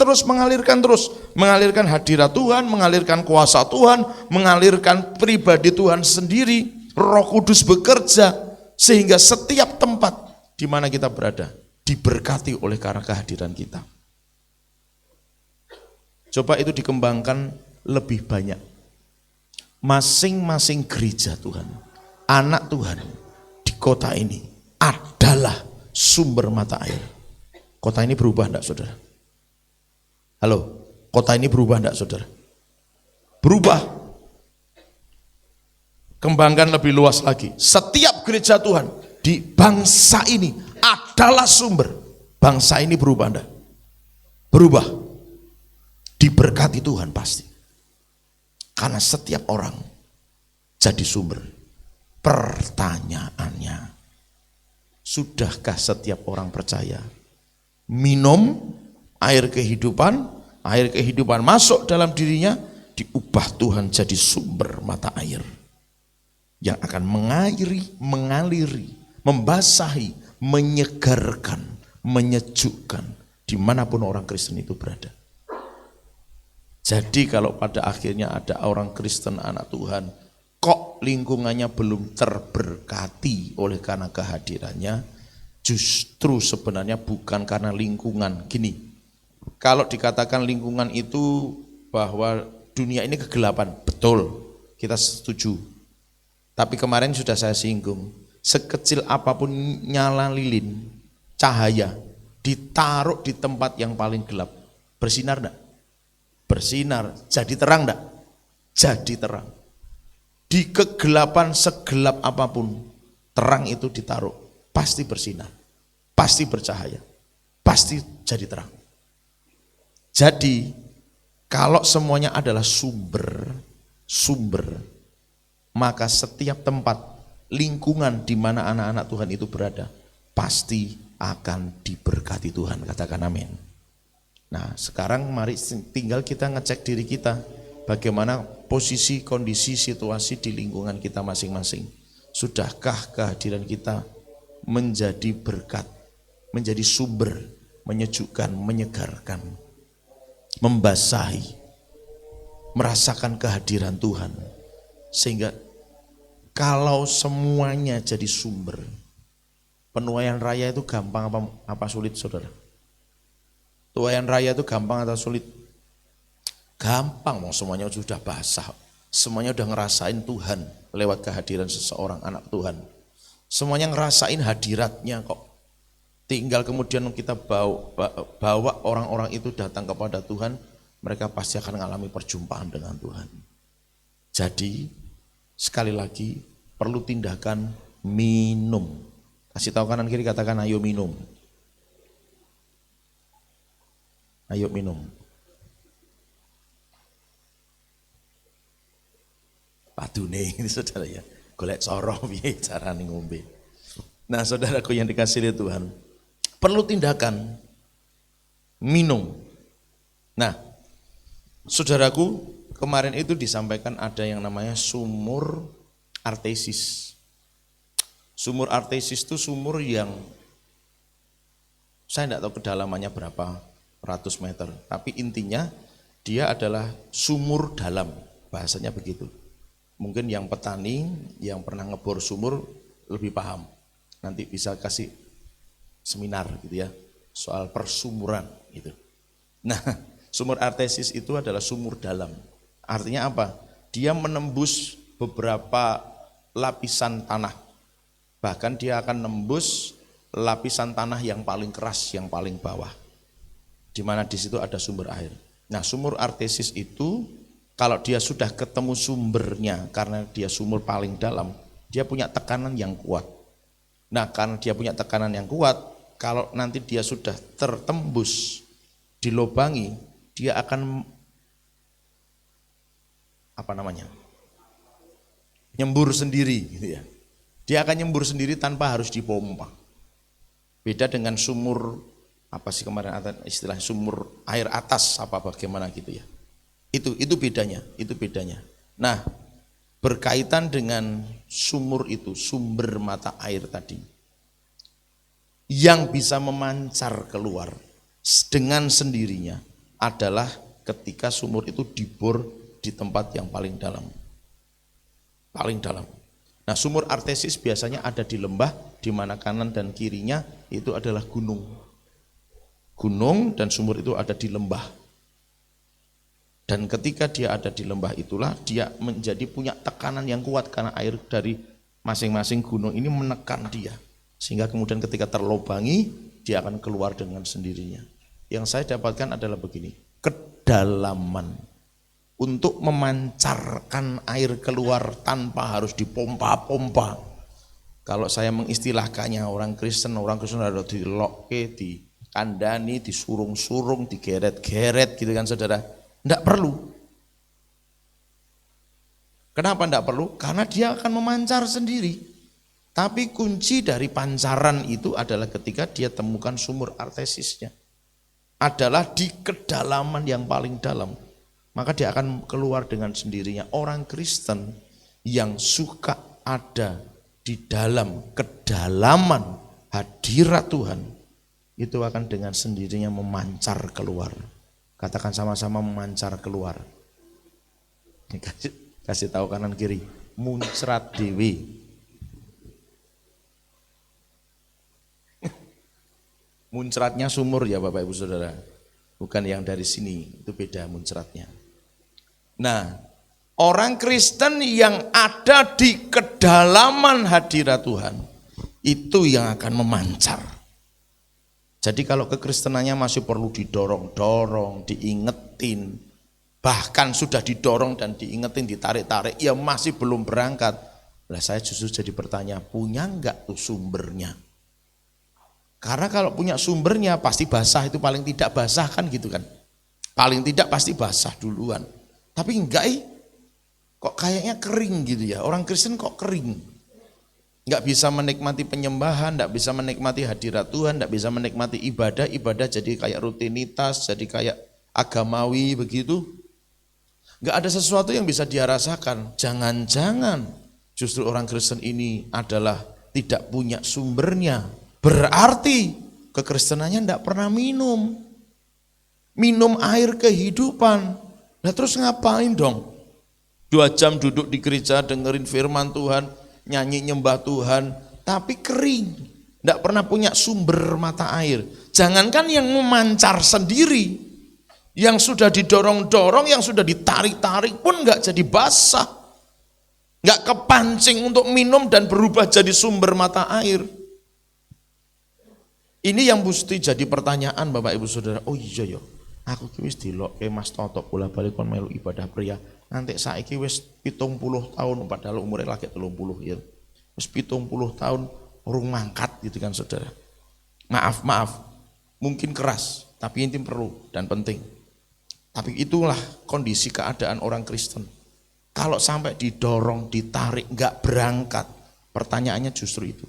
hadirat Tuhan, mengalirkan kuasa Tuhan, mengalirkan pribadi Tuhan sendiri. Roh Kudus bekerja sehingga setiap tempat di mana kita berada diberkati oleh karena kehadiran kita. Coba itu dikembangkan lebih banyak. Masing-masing gereja Tuhan, anak Tuhan di kota ini adalah sumber mata air. Kota ini berubah enggak saudara? Halo, kota ini berubah enggak saudara? Berubah. Kembangkan lebih luas lagi. Setiap gereja Tuhan di bangsa ini adalah sumber. Bangsa ini berubah enggak? Berubah. Diberkati Tuhan pasti. Karena setiap orang jadi sumber. Pertanyaannya, Sudahkah setiap orang percaya minum air kehidupan masuk dalam dirinya, diubah Tuhan jadi sumber mata air yang akan mengaliri, membasahi, menyegarkan, menyejukkan dimanapun orang Kristen itu berada. Jadi kalau pada akhirnya ada orang Kristen anak Tuhan, kok lingkungannya belum terberkati oleh karena kehadirannya, justru sebenarnya bukan karena lingkungan. Gini, kalau dikatakan lingkungan itu bahwa dunia ini kegelapan, betul, kita setuju. Tapi kemarin sudah saya singgung, sekecil apapun nyala lilin, cahaya, ditaruh di tempat yang paling gelap, bersinar enggak? Bersinar, jadi terang enggak? Jadi terang. Di kegelapan segelap apapun, terang itu ditaruh, pasti bersinar, pasti bercahaya, pasti jadi terang. Jadi, kalau semuanya adalah sumber, maka setiap tempat, lingkungan di mana anak-anak Tuhan itu berada, pasti akan diberkati Tuhan, katakan amin. Nah, sekarang mari tinggal kita ngecek diri kita, bagaimana posisi, kondisi, situasi di lingkungan kita masing-masing. Sudahkah kehadiran kita menjadi berkat, menjadi sumber, menyejukkan, menyegarkan, membasahi, merasakan kehadiran Tuhan. Sehingga kalau semuanya jadi sumber, penuaian raya itu gampang apa sulit, saudara? Tuaian raya itu gampang atau sulit? Gampang, mau semuanya sudah basah, semuanya udah ngerasain Tuhan lewat kehadiran seseorang anak Tuhan. Semuanya ngerasain hadiratnya kok. Tinggal kemudian kita bawa orang-orang itu datang kepada Tuhan, mereka pasti akan mengalami perjumpaan dengan Tuhan. Jadi sekali lagi perlu tindakan minum. Kasih tahu kanan kiri, katakan ayo minum. Ayo minum. Padune ini saudara ya, golek coro piye carane ngombe. Nah, saudaraku yang dikasihi Tuhan, perlu tindakan minum. Nah, saudaraku, kemarin itu disampaikan ada yang namanya sumur artesis. Sumur artesis itu sumur yang saya tidak tahu kedalamannya berapa ratus meter, tapi intinya dia adalah sumur dalam, bahasanya begitu. Mungkin yang petani yang pernah ngebor sumur lebih paham. Nanti bisa kasih seminar gitu ya, soal persumuran gitu. Nah, sumur artesis itu adalah sumur dalam. Artinya apa? Dia menembus beberapa lapisan tanah. Bahkan dia akan nembus lapisan tanah yang paling keras, yang paling bawah. Di mana di situ ada sumber air. Nah, sumur artesis itu kalau dia sudah ketemu sumbernya, karena dia sumur paling dalam, dia punya tekanan yang kuat. Nah, karena dia punya tekanan yang kuat, kalau nanti dia sudah tertembus, dilobangi, dia akan nyembur sendiri gitu ya. Dia akan nyembur sendiri tanpa harus dipompa. Beda dengan sumur kemarin ada istilah sumur air atas bagaimana gitu ya. Itu bedanya. Nah, berkaitan dengan sumur itu, sumber mata air tadi, yang bisa memancar keluar dengan sendirinya adalah ketika sumur itu dibor di tempat yang paling dalam. Paling dalam. Nah, sumur artesis biasanya ada di lembah, di mana kanan dan kirinya itu adalah gunung. Gunung dan sumur itu ada di lembah. Dan ketika dia ada di lembah itulah dia menjadi punya tekanan yang kuat karena air dari masing-masing gunung ini menekan dia. Sehingga kemudian ketika terlobangi dia akan keluar dengan sendirinya. Yang saya dapatkan adalah begini, kedalaman untuk memancarkan air keluar tanpa harus dipompa-pompa. Kalau saya mengistilahkannya orang Kristen harus dilokke, dikandani, disurung-surung, digeret-geret gitu kan saudara. Tidak perlu. Kenapa tidak perlu? Karena dia akan memancar sendiri. Tapi kunci dari pancaran itu adalah ketika dia temukan sumur artesisnya. Adalah di kedalaman yang paling dalam. Maka dia akan keluar dengan sendirinya. Orang Kristen yang suka ada di dalam kedalaman hadirat Tuhan, itu akan dengan sendirinya memancar keluar. Katakan sama-sama, memancar keluar. Kasih tahu kanan kiri, muncrat dewi. Muncratnya sumur ya Bapak Ibu Saudara, bukan yang dari sini, itu beda muncratnya. Nah, orang Kristen yang ada di kedalaman hadirat Tuhan, itu yang akan memancar. Jadi kalau kekristenannya masih perlu didorong-dorong, diingetin, bahkan sudah didorong dan diingetin, ditarik-tarik, ya masih belum berangkat. Nah, saya justru jadi bertanya, punya enggak tuh sumbernya? Karena kalau punya sumbernya pasti basah, itu paling tidak basah kan gitu kan. Paling tidak pasti basah duluan. Tapi enggak kok kayaknya kering gitu ya. Orang Kristen kok kering. Enggak bisa menikmati penyembahan, enggak bisa menikmati hadirat Tuhan, enggak bisa menikmati ibadah jadi kayak rutinitas, jadi kayak agamawi begitu. Enggak ada sesuatu yang bisa dia rasakan. Jangan-jangan justru orang Kristen ini adalah tidak punya sumbernya. Berarti kekristenannya enggak pernah minum air kehidupan. Nah terus ngapain dong? 2 jam duduk di gereja dengerin firman Tuhan, nyanyi nyembah Tuhan, tapi kering, enggak pernah punya sumber mata air. Jangankan yang memancar sendiri, yang sudah didorong-dorong, yang sudah ditarik-tarik pun enggak jadi basah, enggak kepancing untuk minum dan berubah jadi sumber mata air. Ini yang mesti jadi pertanyaan Bapak Ibu Saudara. Oh iya ya, aku wis dilokke Mas Toto bola-balik kon melu ibadah pria. Nanti saiki wis 70 tahun padahal umurnya lagi 30 ya. Wis 70 tahun urung mangkat gitu kan Saudara. Maaf, mungkin keras, tapi ini perlu dan penting. Tapi itulah kondisi keadaan orang Kristen. Kalau sampai didorong, ditarik, enggak berangkat, pertanyaannya justru itu.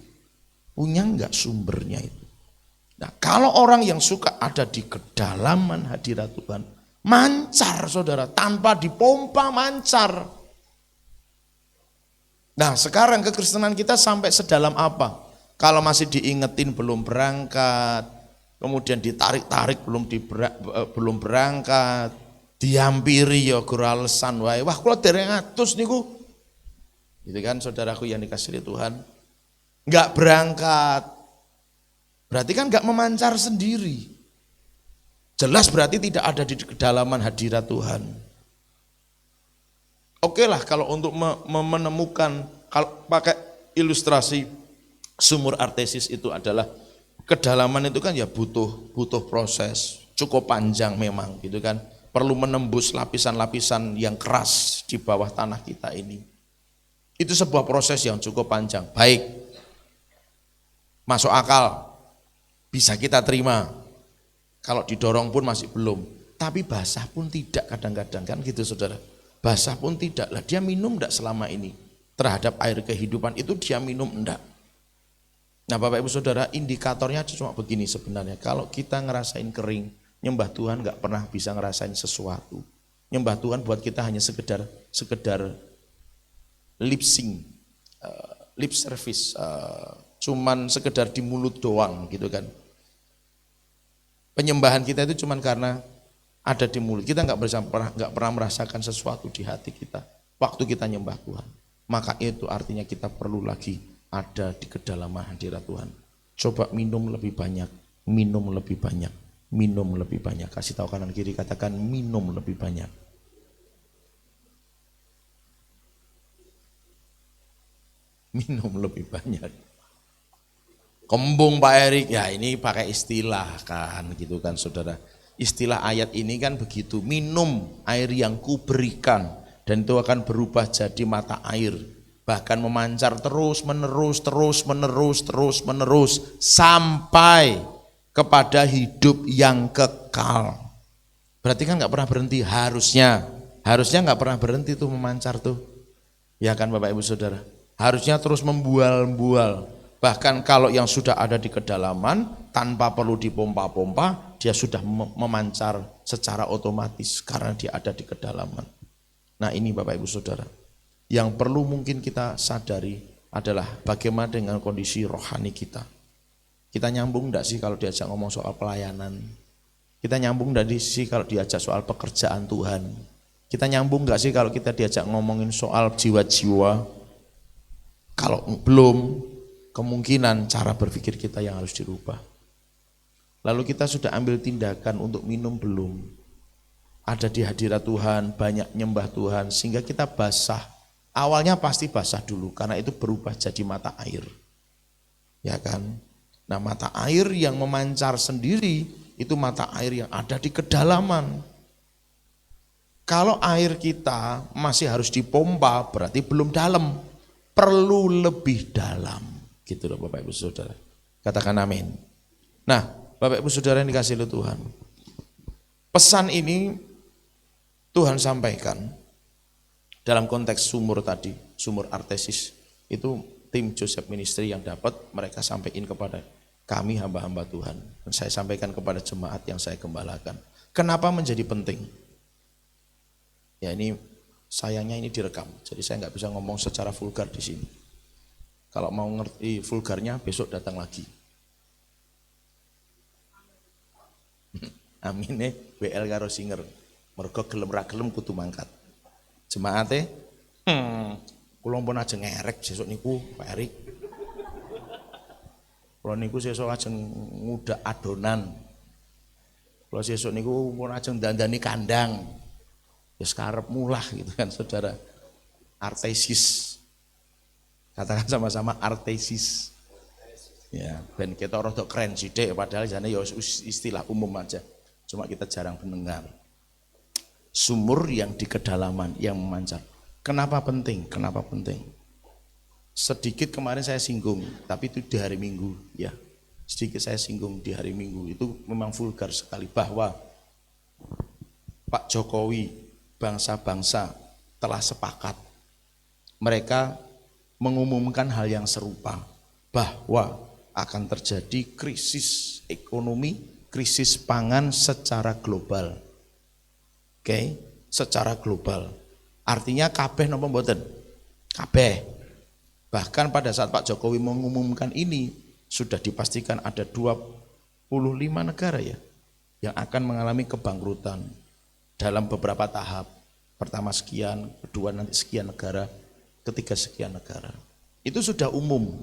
Punya enggak sumbernya itu? Nah, kalau orang yang suka ada di kedalaman hadirat Tuhan, mancar Saudara, tanpa dipompa mancar. Nah, sekarang kekristenan kita sampai sedalam apa? Kalau masih diingetin belum berangkat, kemudian ditarik-tarik belum berangkat, dihampiri ya guru alasan wae. Wah, kula dereng atus niku. Gitu kan saudaraku yang dikasihi Tuhan. Enggak berangkat. Berarti kan enggak memancar sendiri. Jelas berarti tidak ada di kedalaman hadirat Tuhan. Oke lah kalau untuk menemukan, kalau pakai ilustrasi sumur artesis itu adalah kedalaman itu kan ya butuh proses, cukup panjang memang gitu kan. Perlu menembus lapisan-lapisan yang keras di bawah tanah kita ini. Itu sebuah proses yang cukup panjang. Baik, masuk akal, bisa kita terima. Kalau didorong pun masih belum. Tapi basah pun tidak kadang-kadang kan gitu saudara. Basah pun tidak lah, dia minum enggak selama ini. Terhadap air kehidupan itu dia minum enggak. Nah Bapak Ibu Saudara, indikatornya cuma begini sebenarnya. Kalau kita ngerasain kering, nyembah Tuhan enggak pernah bisa ngerasain sesuatu. Nyembah Tuhan buat kita hanya sekedar lip sync, lip service, cuman sekedar di mulut doang gitu kan. Penyembahan kita itu cuman karena ada di mulut. Kita enggak pernah merasakan sesuatu di hati kita waktu kita nyembah Tuhan. Maka itu artinya kita perlu lagi ada di kedalaman hadirat Tuhan. Coba minum lebih banyak, minum lebih banyak, minum lebih banyak. Kasih tahu kanan kiri, katakan minum lebih banyak. Minum lebih banyak. Kembung Pak Erik, ya ini pakai istilah kan gitu kan saudara. Istilah ayat ini kan begitu, minum air yang kuberikan dan itu akan berubah jadi mata air. Bahkan memancar terus menerus sampai kepada hidup yang kekal. Berarti kan gak pernah berhenti, harusnya gak pernah berhenti tuh memancar tuh. Ya kan Bapak Ibu Saudara. Harusnya terus membual-bual. Bahkan kalau yang sudah ada di kedalaman, tanpa perlu dipompa-pompa, dia sudah memancar secara otomatis karena dia ada di kedalaman. Nah ini Bapak Ibu Saudara, yang perlu mungkin kita sadari adalah bagaimana dengan kondisi rohani kita. Kita nyambung enggak sih kalau diajak ngomong soal pelayanan? Kita nyambung enggak sih kalau diajak soal pekerjaan Tuhan? Kita nyambung enggak sih kalau kita diajak ngomongin soal jiwa-jiwa? Kalau belum, kemungkinan cara berpikir kita yang harus dirubah. Lalu kita sudah ambil tindakan untuk minum belum? Ada di hadirat Tuhan, banyak nyembah Tuhan, sehingga kita basah. Awalnya pasti basah dulu, karena itu berubah jadi mata air. Ya kan? Nah mata air yang memancar sendiri, itu mata air yang ada di kedalaman. Kalau air kita masih harus dipompa, berarti belum dalam. Perlu lebih dalam. Gitu loh Bapak Ibu Saudara. Katakan amin. Nah Bapak Ibu Saudara yang dikasihi oleh Tuhan. Pesan ini Tuhan sampaikan dalam konteks sumur tadi, sumur Artesis. Itu tim Joseph Ministry yang dapat mereka sampaikan kepada kami hamba-hamba Tuhan. Dan saya sampaikan kepada jemaat yang saya gembalakan. Kenapa menjadi penting? Ya ini sayangnya ini direkam, jadi saya nggak bisa ngomong secara vulgar di sini. Kalau mau ngerti vulgarnya besok datang lagi. Amin WL karo singer. Mergo gelem ra gelem kudu mangkat. Jemaate kula pun ajeng ngerek sesuk niku Pak Erik. Kula niku sesuk ajeng ngudak adonan. Kula sesuk niku pun ajeng dandani kandang. Ya sekarep mulah gitu kan saudara. Artesis. Katakan sama-sama Artesis. Ya, ben kita rada keren sithik padahal jane ya istilah umum aja. Cuma kita jarang mendengar. Sumur yang di kedalaman yang memancar. Kenapa penting? Kenapa penting? Sedikit kemarin saya singgung, tapi itu di hari Minggu ya. Sedikit saya singgung di hari Minggu. Itu memang vulgar sekali bahwa Pak Jokowi, bangsa-bangsa telah sepakat. Mereka mengumumkan hal yang serupa bahwa akan terjadi krisis ekonomi, krisis pangan secara global. Oke, secara global. Artinya kabeh napa mboten? Kabeh. Bahkan pada saat Pak Jokowi mengumumkan ini sudah dipastikan ada 25 negara ya yang akan mengalami kebangkrutan dalam beberapa tahap. Pertama sekian, kedua nanti sekian negara, ketiga sekian negara. Itu sudah umum.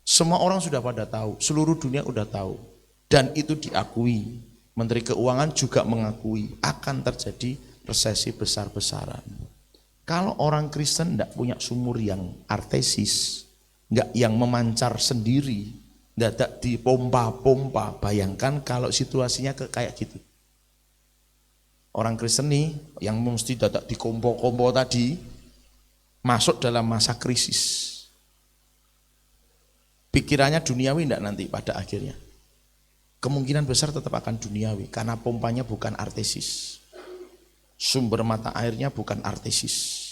Semua orang sudah pada tahu, seluruh dunia sudah tahu. Dan itu diakui. Menteri Keuangan juga mengakui akan terjadi resesi besar-besaran. Kalau orang Kristen tidak punya sumur yang artesis, enggak yang memancar sendiri, tidak dipompa-pompa, bayangkan kalau situasinya kayak gitu. Orang Kristen nih yang mesti dadak dikompo-kompo tadi masuk dalam masa krisis. Pikirannya duniawi enggak nanti pada akhirnya. Kemungkinan besar tetap akan duniawi karena pompanya bukan artesis. Sumber mata airnya bukan artesis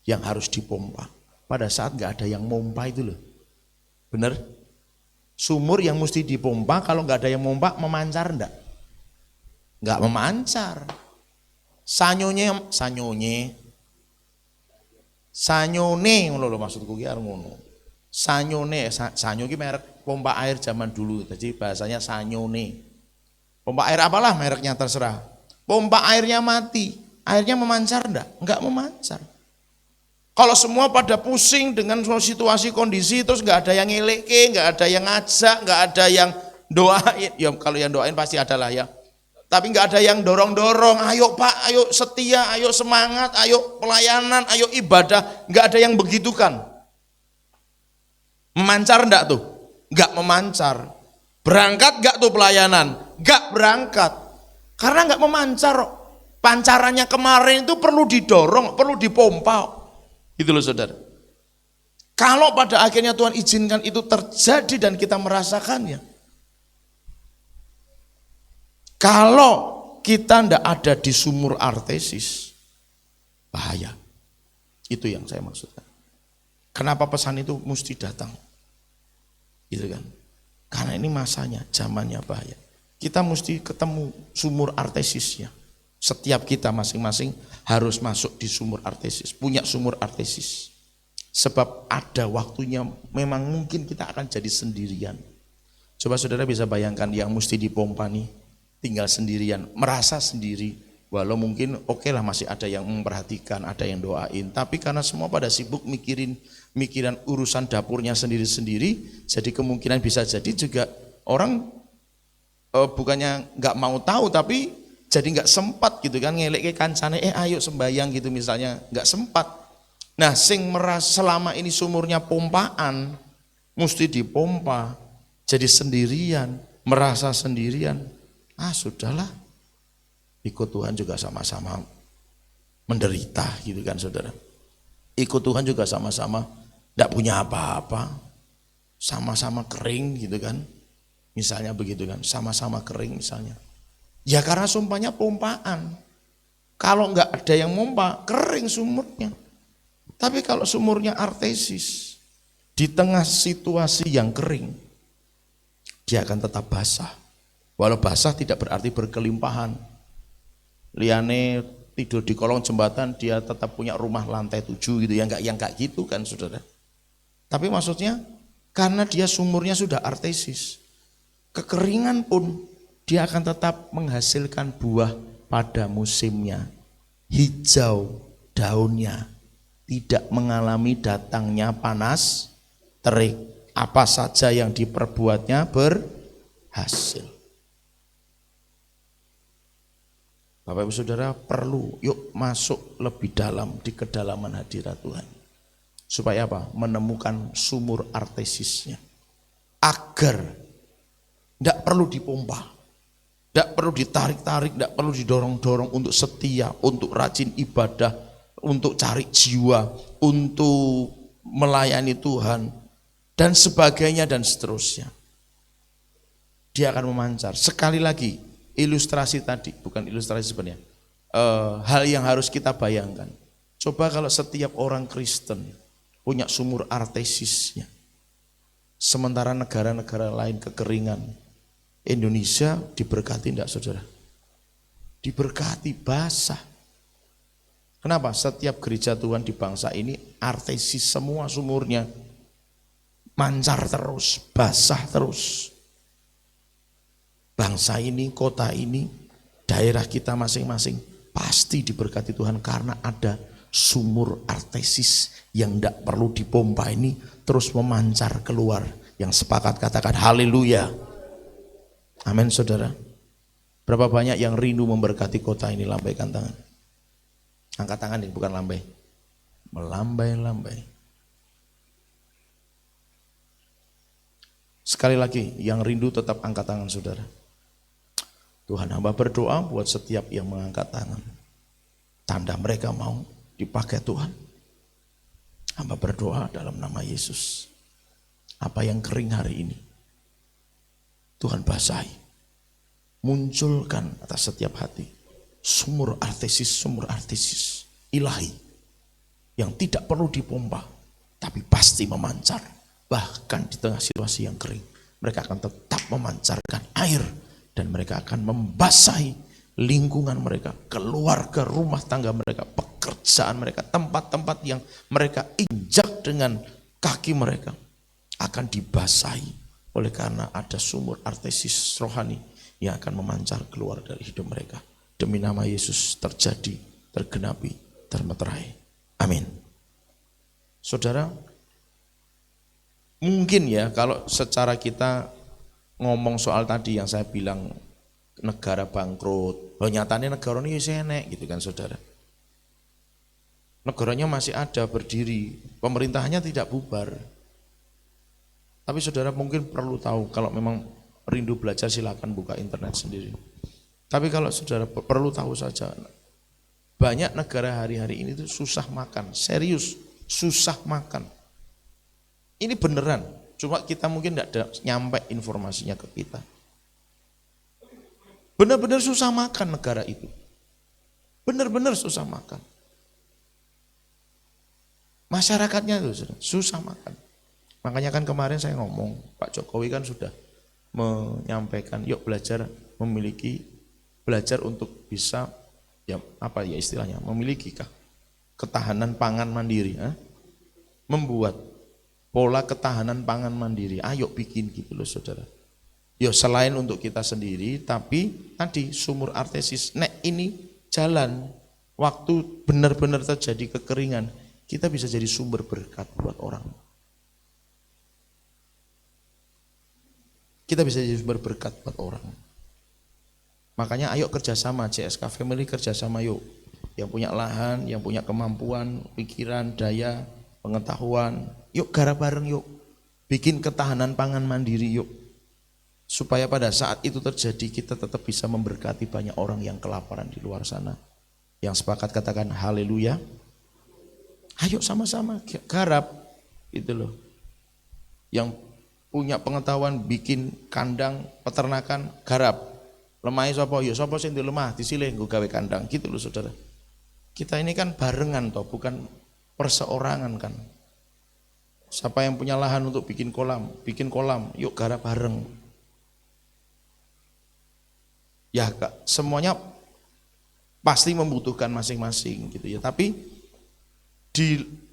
yang harus dipompa. Pada saat enggak ada yang mompa itu loh. Bener? Sumur yang mesti dipompa kalau enggak ada yang mompa memancar enggak? Enggak memancar. Sanyone ngono lho maksudku ki arep ngono. Sanyo ki merek pompa air zaman dulu. Jadi bahasanya sanyone. Pompa air apalah mereknya terserah. Pompa airnya mati, airnya memancar enggak? Enggak memancar. Kalau semua pada pusing dengan situasi kondisi terus enggak ada yang ngeleke, enggak ada yang ngajak, enggak ada yang doain. Ya kalau yang doain pasti adalah ya. Tapi enggak ada yang dorong-dorong, ayo Pak, ayo setia, ayo semangat, ayo pelayanan, ayo ibadah. Enggak ada yang begitu kan. Memancar enggak tuh? Enggak memancar. Berangkat enggak tuh pelayanan? Enggak berangkat. Karena enggak memancar. Pancarannya kemarin itu perlu didorong, perlu dipompa. Gitu loh saudara. Kalau pada akhirnya Tuhan izinkan itu terjadi dan kita merasakannya. Kalau kita ndak ada di sumur artesis, bahaya. Itu yang saya maksudkan. Kenapa pesan itu mesti datang? Gitu kan. Karena ini masanya, zamannya bahaya. Kita mesti ketemu sumur artesisnya. Setiap kita masing-masing harus masuk di sumur artesis, punya sumur artesis. Sebab ada waktunya memang mungkin kita akan jadi sendirian. Coba saudara bisa bayangkan yang mesti dipompa nih, tinggal sendirian, merasa sendiri. Walau mungkin oke lah masih ada yang memperhatikan, ada yang doain. Tapi karena semua pada sibuk mikiran urusan dapurnya sendiri-sendiri, jadi kemungkinan bisa jadi juga orang bukannya nggak mau tahu, tapi jadi nggak sempat gitu kan, ngelek ke kancane, ayo sembayang gitu misalnya, nggak sempat. Nah, sing merasa selama ini sumurnya pompaan, mesti dipompa, jadi sendirian, merasa sendirian. Sudahlah, ikut Tuhan juga sama-sama menderita gitu kan saudara. Ikut Tuhan juga sama-sama tidak punya apa-apa, sama-sama kering gitu kan. Misalnya begitu kan, sama-sama kering misalnya. Ya karena sumpahnya pompaan. Kalau nggak ada yang mompa, kering sumurnya. Tapi kalau sumurnya artesis, di tengah situasi yang kering, dia akan tetap basah. Walau basah tidak berarti berkelimpahan. Liane tidur di kolong jembatan, dia tetap punya rumah lantai 7 gitu, yang enggak gitu kan saudara. Tapi maksudnya karena dia sumurnya sudah artesis, kekeringan pun dia akan tetap menghasilkan buah pada musimnya. Hijau daunnya, tidak mengalami datangnya panas terik. Apa saja yang diperbuatnya berhasil. Bapak Ibu Saudara, perlu yuk masuk lebih dalam di kedalaman hadirat Tuhan. Supaya apa? Menemukan sumur artesisnya. Agar tidak perlu dipompa, tidak perlu ditarik-tarik, tidak perlu didorong-dorong untuk setia, untuk rajin ibadah, untuk cari jiwa, untuk melayani Tuhan, dan sebagainya dan seterusnya. Dia akan memancar. Sekali lagi, ilustrasi tadi, bukan ilustrasi sebenarnya, hal yang harus kita bayangkan. Coba kalau setiap orang Kristen punya sumur artesisnya, sementara negara-negara lain kekeringan, Indonesia diberkati enggak saudara? Diberkati, basah. Kenapa? Setiap gereja Tuhan di bangsa ini artesis semua sumurnya, mancar terus, basah terus. Bangsa ini, kota ini, daerah kita masing-masing pasti diberkati Tuhan karena ada sumur artesis yang tidak perlu dipompa ini terus memancar keluar. Yang sepakat katakan haleluya. Amin saudara. Berapa banyak yang rindu memberkati kota ini? Lambaikan tangan. Angkat tangan nih, bukan lambai. Melambai-lambai. Sekali lagi, yang rindu tetap angkat tangan saudara. Tuhan, hamba berdoa buat setiap yang mengangkat tangan. Tanda mereka mau dipakai Tuhan. Hamba berdoa dalam nama Yesus. Apa yang kering hari ini, Tuhan basahi. Munculkan atas setiap hati sumur artesis ilahi yang tidak perlu dipompa, tapi pasti memancar. Bahkan di tengah situasi yang kering, mereka akan tetap memancarkan air. Dan mereka akan membasahi lingkungan mereka, keluarga, rumah tangga mereka, pekerjaan mereka, tempat-tempat yang mereka injak dengan kaki mereka akan dibasahi oleh karena ada sumur artesis rohani yang akan memancar keluar dari hidup mereka. Demi nama Yesus terjadi, tergenapi, termeterai. Amin. Saudara, mungkin ya kalau secara kita ngomong soal tadi yang saya bilang negara bangkrut, nyatanya negara ini enek gitu kan saudara. Negaranya masih ada berdiri, pemerintahannya tidak bubar. Tapi saudara mungkin perlu tahu, kalau memang rindu belajar silakan buka internet sendiri. Tapi kalau saudara perlu tahu saja, banyak negara hari-hari ini tuh susah makan, serius susah makan. Ini beneran. Cuma kita mungkin tidak nyampe informasinya ke kita. Benar-benar susah makan negara itu. Benar-benar susah makan. Masyarakatnya itu susah makan. Makanya kan kemarin saya ngomong, Pak Jokowi kan sudah menyampaikan, yuk belajar untuk bisa ya apa ya istilahnya, memiliki ketahanan pangan mandiri, membuat pola ketahanan pangan mandiri. Ayo bikin gitu loh saudara. Ya selain untuk kita sendiri, tapi tadi sumur artesis, nek ini jalan, waktu benar-benar terjadi kekeringan, kita bisa jadi sumber berkat buat orang. Kita bisa jadi sumber berkat buat orang. Makanya ayo kerjasama, CSK Family kerjasama yuk. Yang punya lahan, yang punya kemampuan, pikiran, daya, pengetahuan, yuk garap bareng yuk. Bikin ketahanan pangan mandiri yuk. Supaya pada saat itu terjadi kita tetap bisa memberkati banyak orang yang kelaparan di luar sana. Yang sepakat katakan haleluya. Ayo sama-sama garap gitu loh. Yang punya pengetahuan bikin kandang peternakan garap. Lemah sapa ya sapa sing lemah disilih nggo gawe kandang gitu loh saudara. Kita ini kan barengan toh, bukan perseorangan kan. Siapa yang punya lahan untuk bikin kolam, yuk garap bareng. Ya Kak, semuanya pasti membutuhkan masing-masing gitu ya. Tapi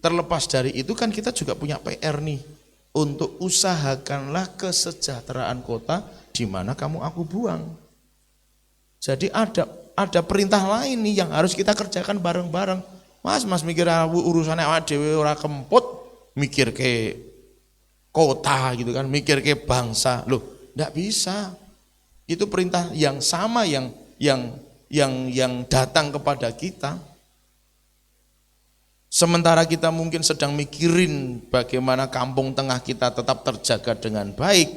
terlepas dari itu kan kita juga punya PR nih. Untuk usahakanlah kesejahteraan kota di mana kamu aku buang. Jadi ada perintah lain nih yang harus kita kerjakan bareng-bareng. Mas mikir urusannya awake dhewe ora kemput, mikir ke kota gitu kan, mikir ke bangsa. Loh, enggak bisa. Itu perintah yang sama yang datang kepada kita. Sementara kita mungkin sedang mikirin bagaimana kampung tengah kita tetap terjaga dengan baik,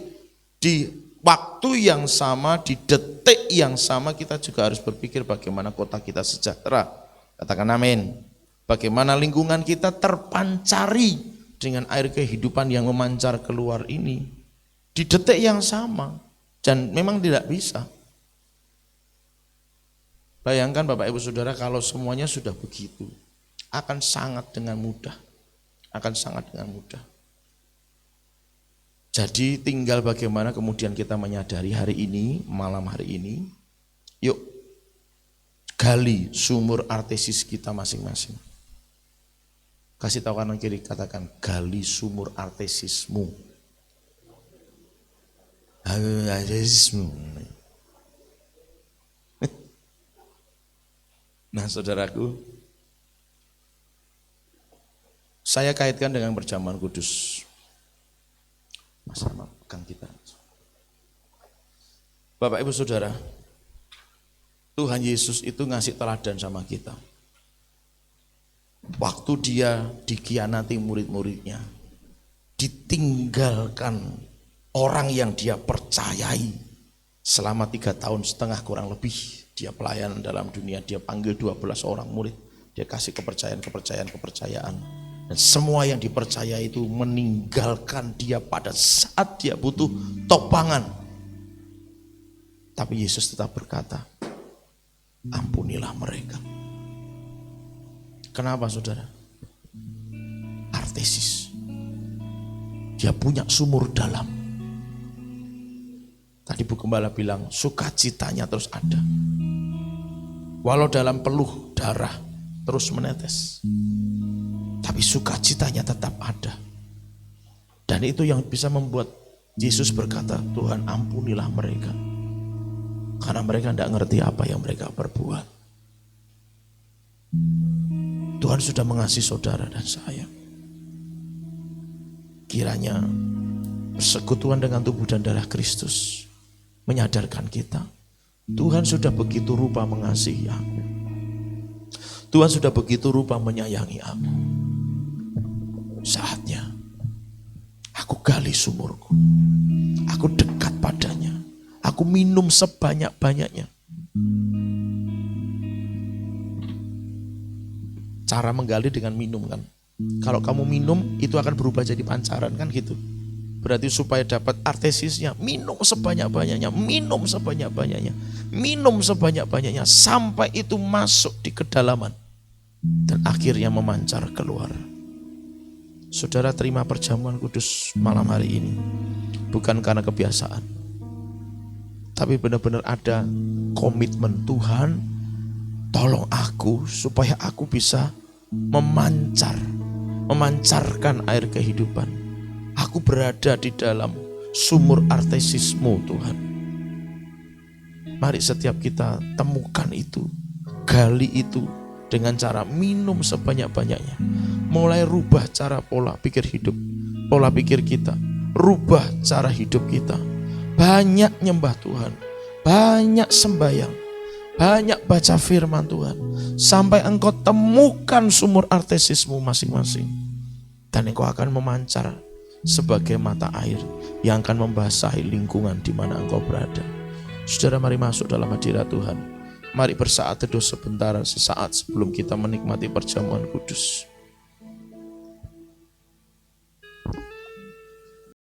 di waktu yang sama, di detik yang sama kita juga harus berpikir bagaimana kota kita sejahtera. Katakan amin. Bagaimana lingkungan kita terpancari dengan air kehidupan yang memancar keluar ini. Di detik yang sama. Dan memang tidak bisa. Bayangkan Bapak Ibu Saudara kalau semuanya sudah begitu. Akan sangat dengan mudah. Jadi tinggal bagaimana kemudian kita menyadari hari ini, malam hari ini, yuk gali sumur artesis kita masing-masing. Kasih tahu kanan kiri, katakan gali sumur artesismu. Artesismu. Nah saudaraku, saya kaitkan dengan perjamuan kudus. Mas Rama, pegang kita. Bapak Ibu Saudara, Tuhan Yesus itu ngasih teladan sama kita. Waktu dia dikhianati murid-muridnya, ditinggalkan orang yang dia percayai selama 3,5 tahun kurang lebih dia pelayanan dalam dunia. Dia panggil 12 orang murid, dia kasih kepercayaan. Dan semua yang dipercaya itu meninggalkan dia pada saat dia butuh topangan. Tapi Yesus tetap berkata, ampunilah mereka. Kenapa saudara? Artesis. Dia punya sumur dalam. Tadi Bu Gembala bilang sukacitanya terus ada. Walau dalam peluh darah terus menetes. Tapi sukacitanya tetap ada. Dan itu yang bisa membuat Yesus berkata, Tuhan ampunilah mereka. Karena mereka tidak ngerti apa yang mereka perbuat. Tuhan sudah mengasihi saudara dan saya. Kiranya persekutuan dengan tubuh dan darah Kristus menyadarkan kita. Tuhan sudah begitu rupa mengasihi aku. Tuhan sudah begitu rupa menyayangi aku. Saatnya aku gali sumurku. Aku dekat padanya. Aku minum sebanyak-banyaknya. Cara menggali dengan minum kan. Kalau kamu minum itu akan berubah jadi pancaran kan gitu. Berarti supaya dapat artesisnya minum sebanyak-banyaknya, minum sebanyak-banyaknya, minum sebanyak-banyaknya sampai itu masuk di kedalaman dan akhirnya memancar keluar. Saudara terima perjamuan kudus malam hari ini bukan karena kebiasaan, tapi benar-benar ada komitmen. Tuhan, tolong aku supaya aku bisa memancarkan air kehidupan. Aku berada di dalam sumur artesismu Tuhan. Mari setiap kita temukan itu, gali itu dengan cara minum sebanyak-banyaknya. Mulai rubah cara pola pikir kita, rubah cara hidup kita. Banyak nyembah Tuhan, banyak sembahyang, banyak baca firman Tuhan, sampai engkau temukan sumur artesismu masing-masing. Dan engkau akan memancar sebagai mata air yang akan membasahi lingkungan di mana engkau berada. Saudara, mari masuk dalam hadirat Tuhan. Mari bersaat teduh sebentar, sesaat sebelum kita menikmati perjamuan kudus.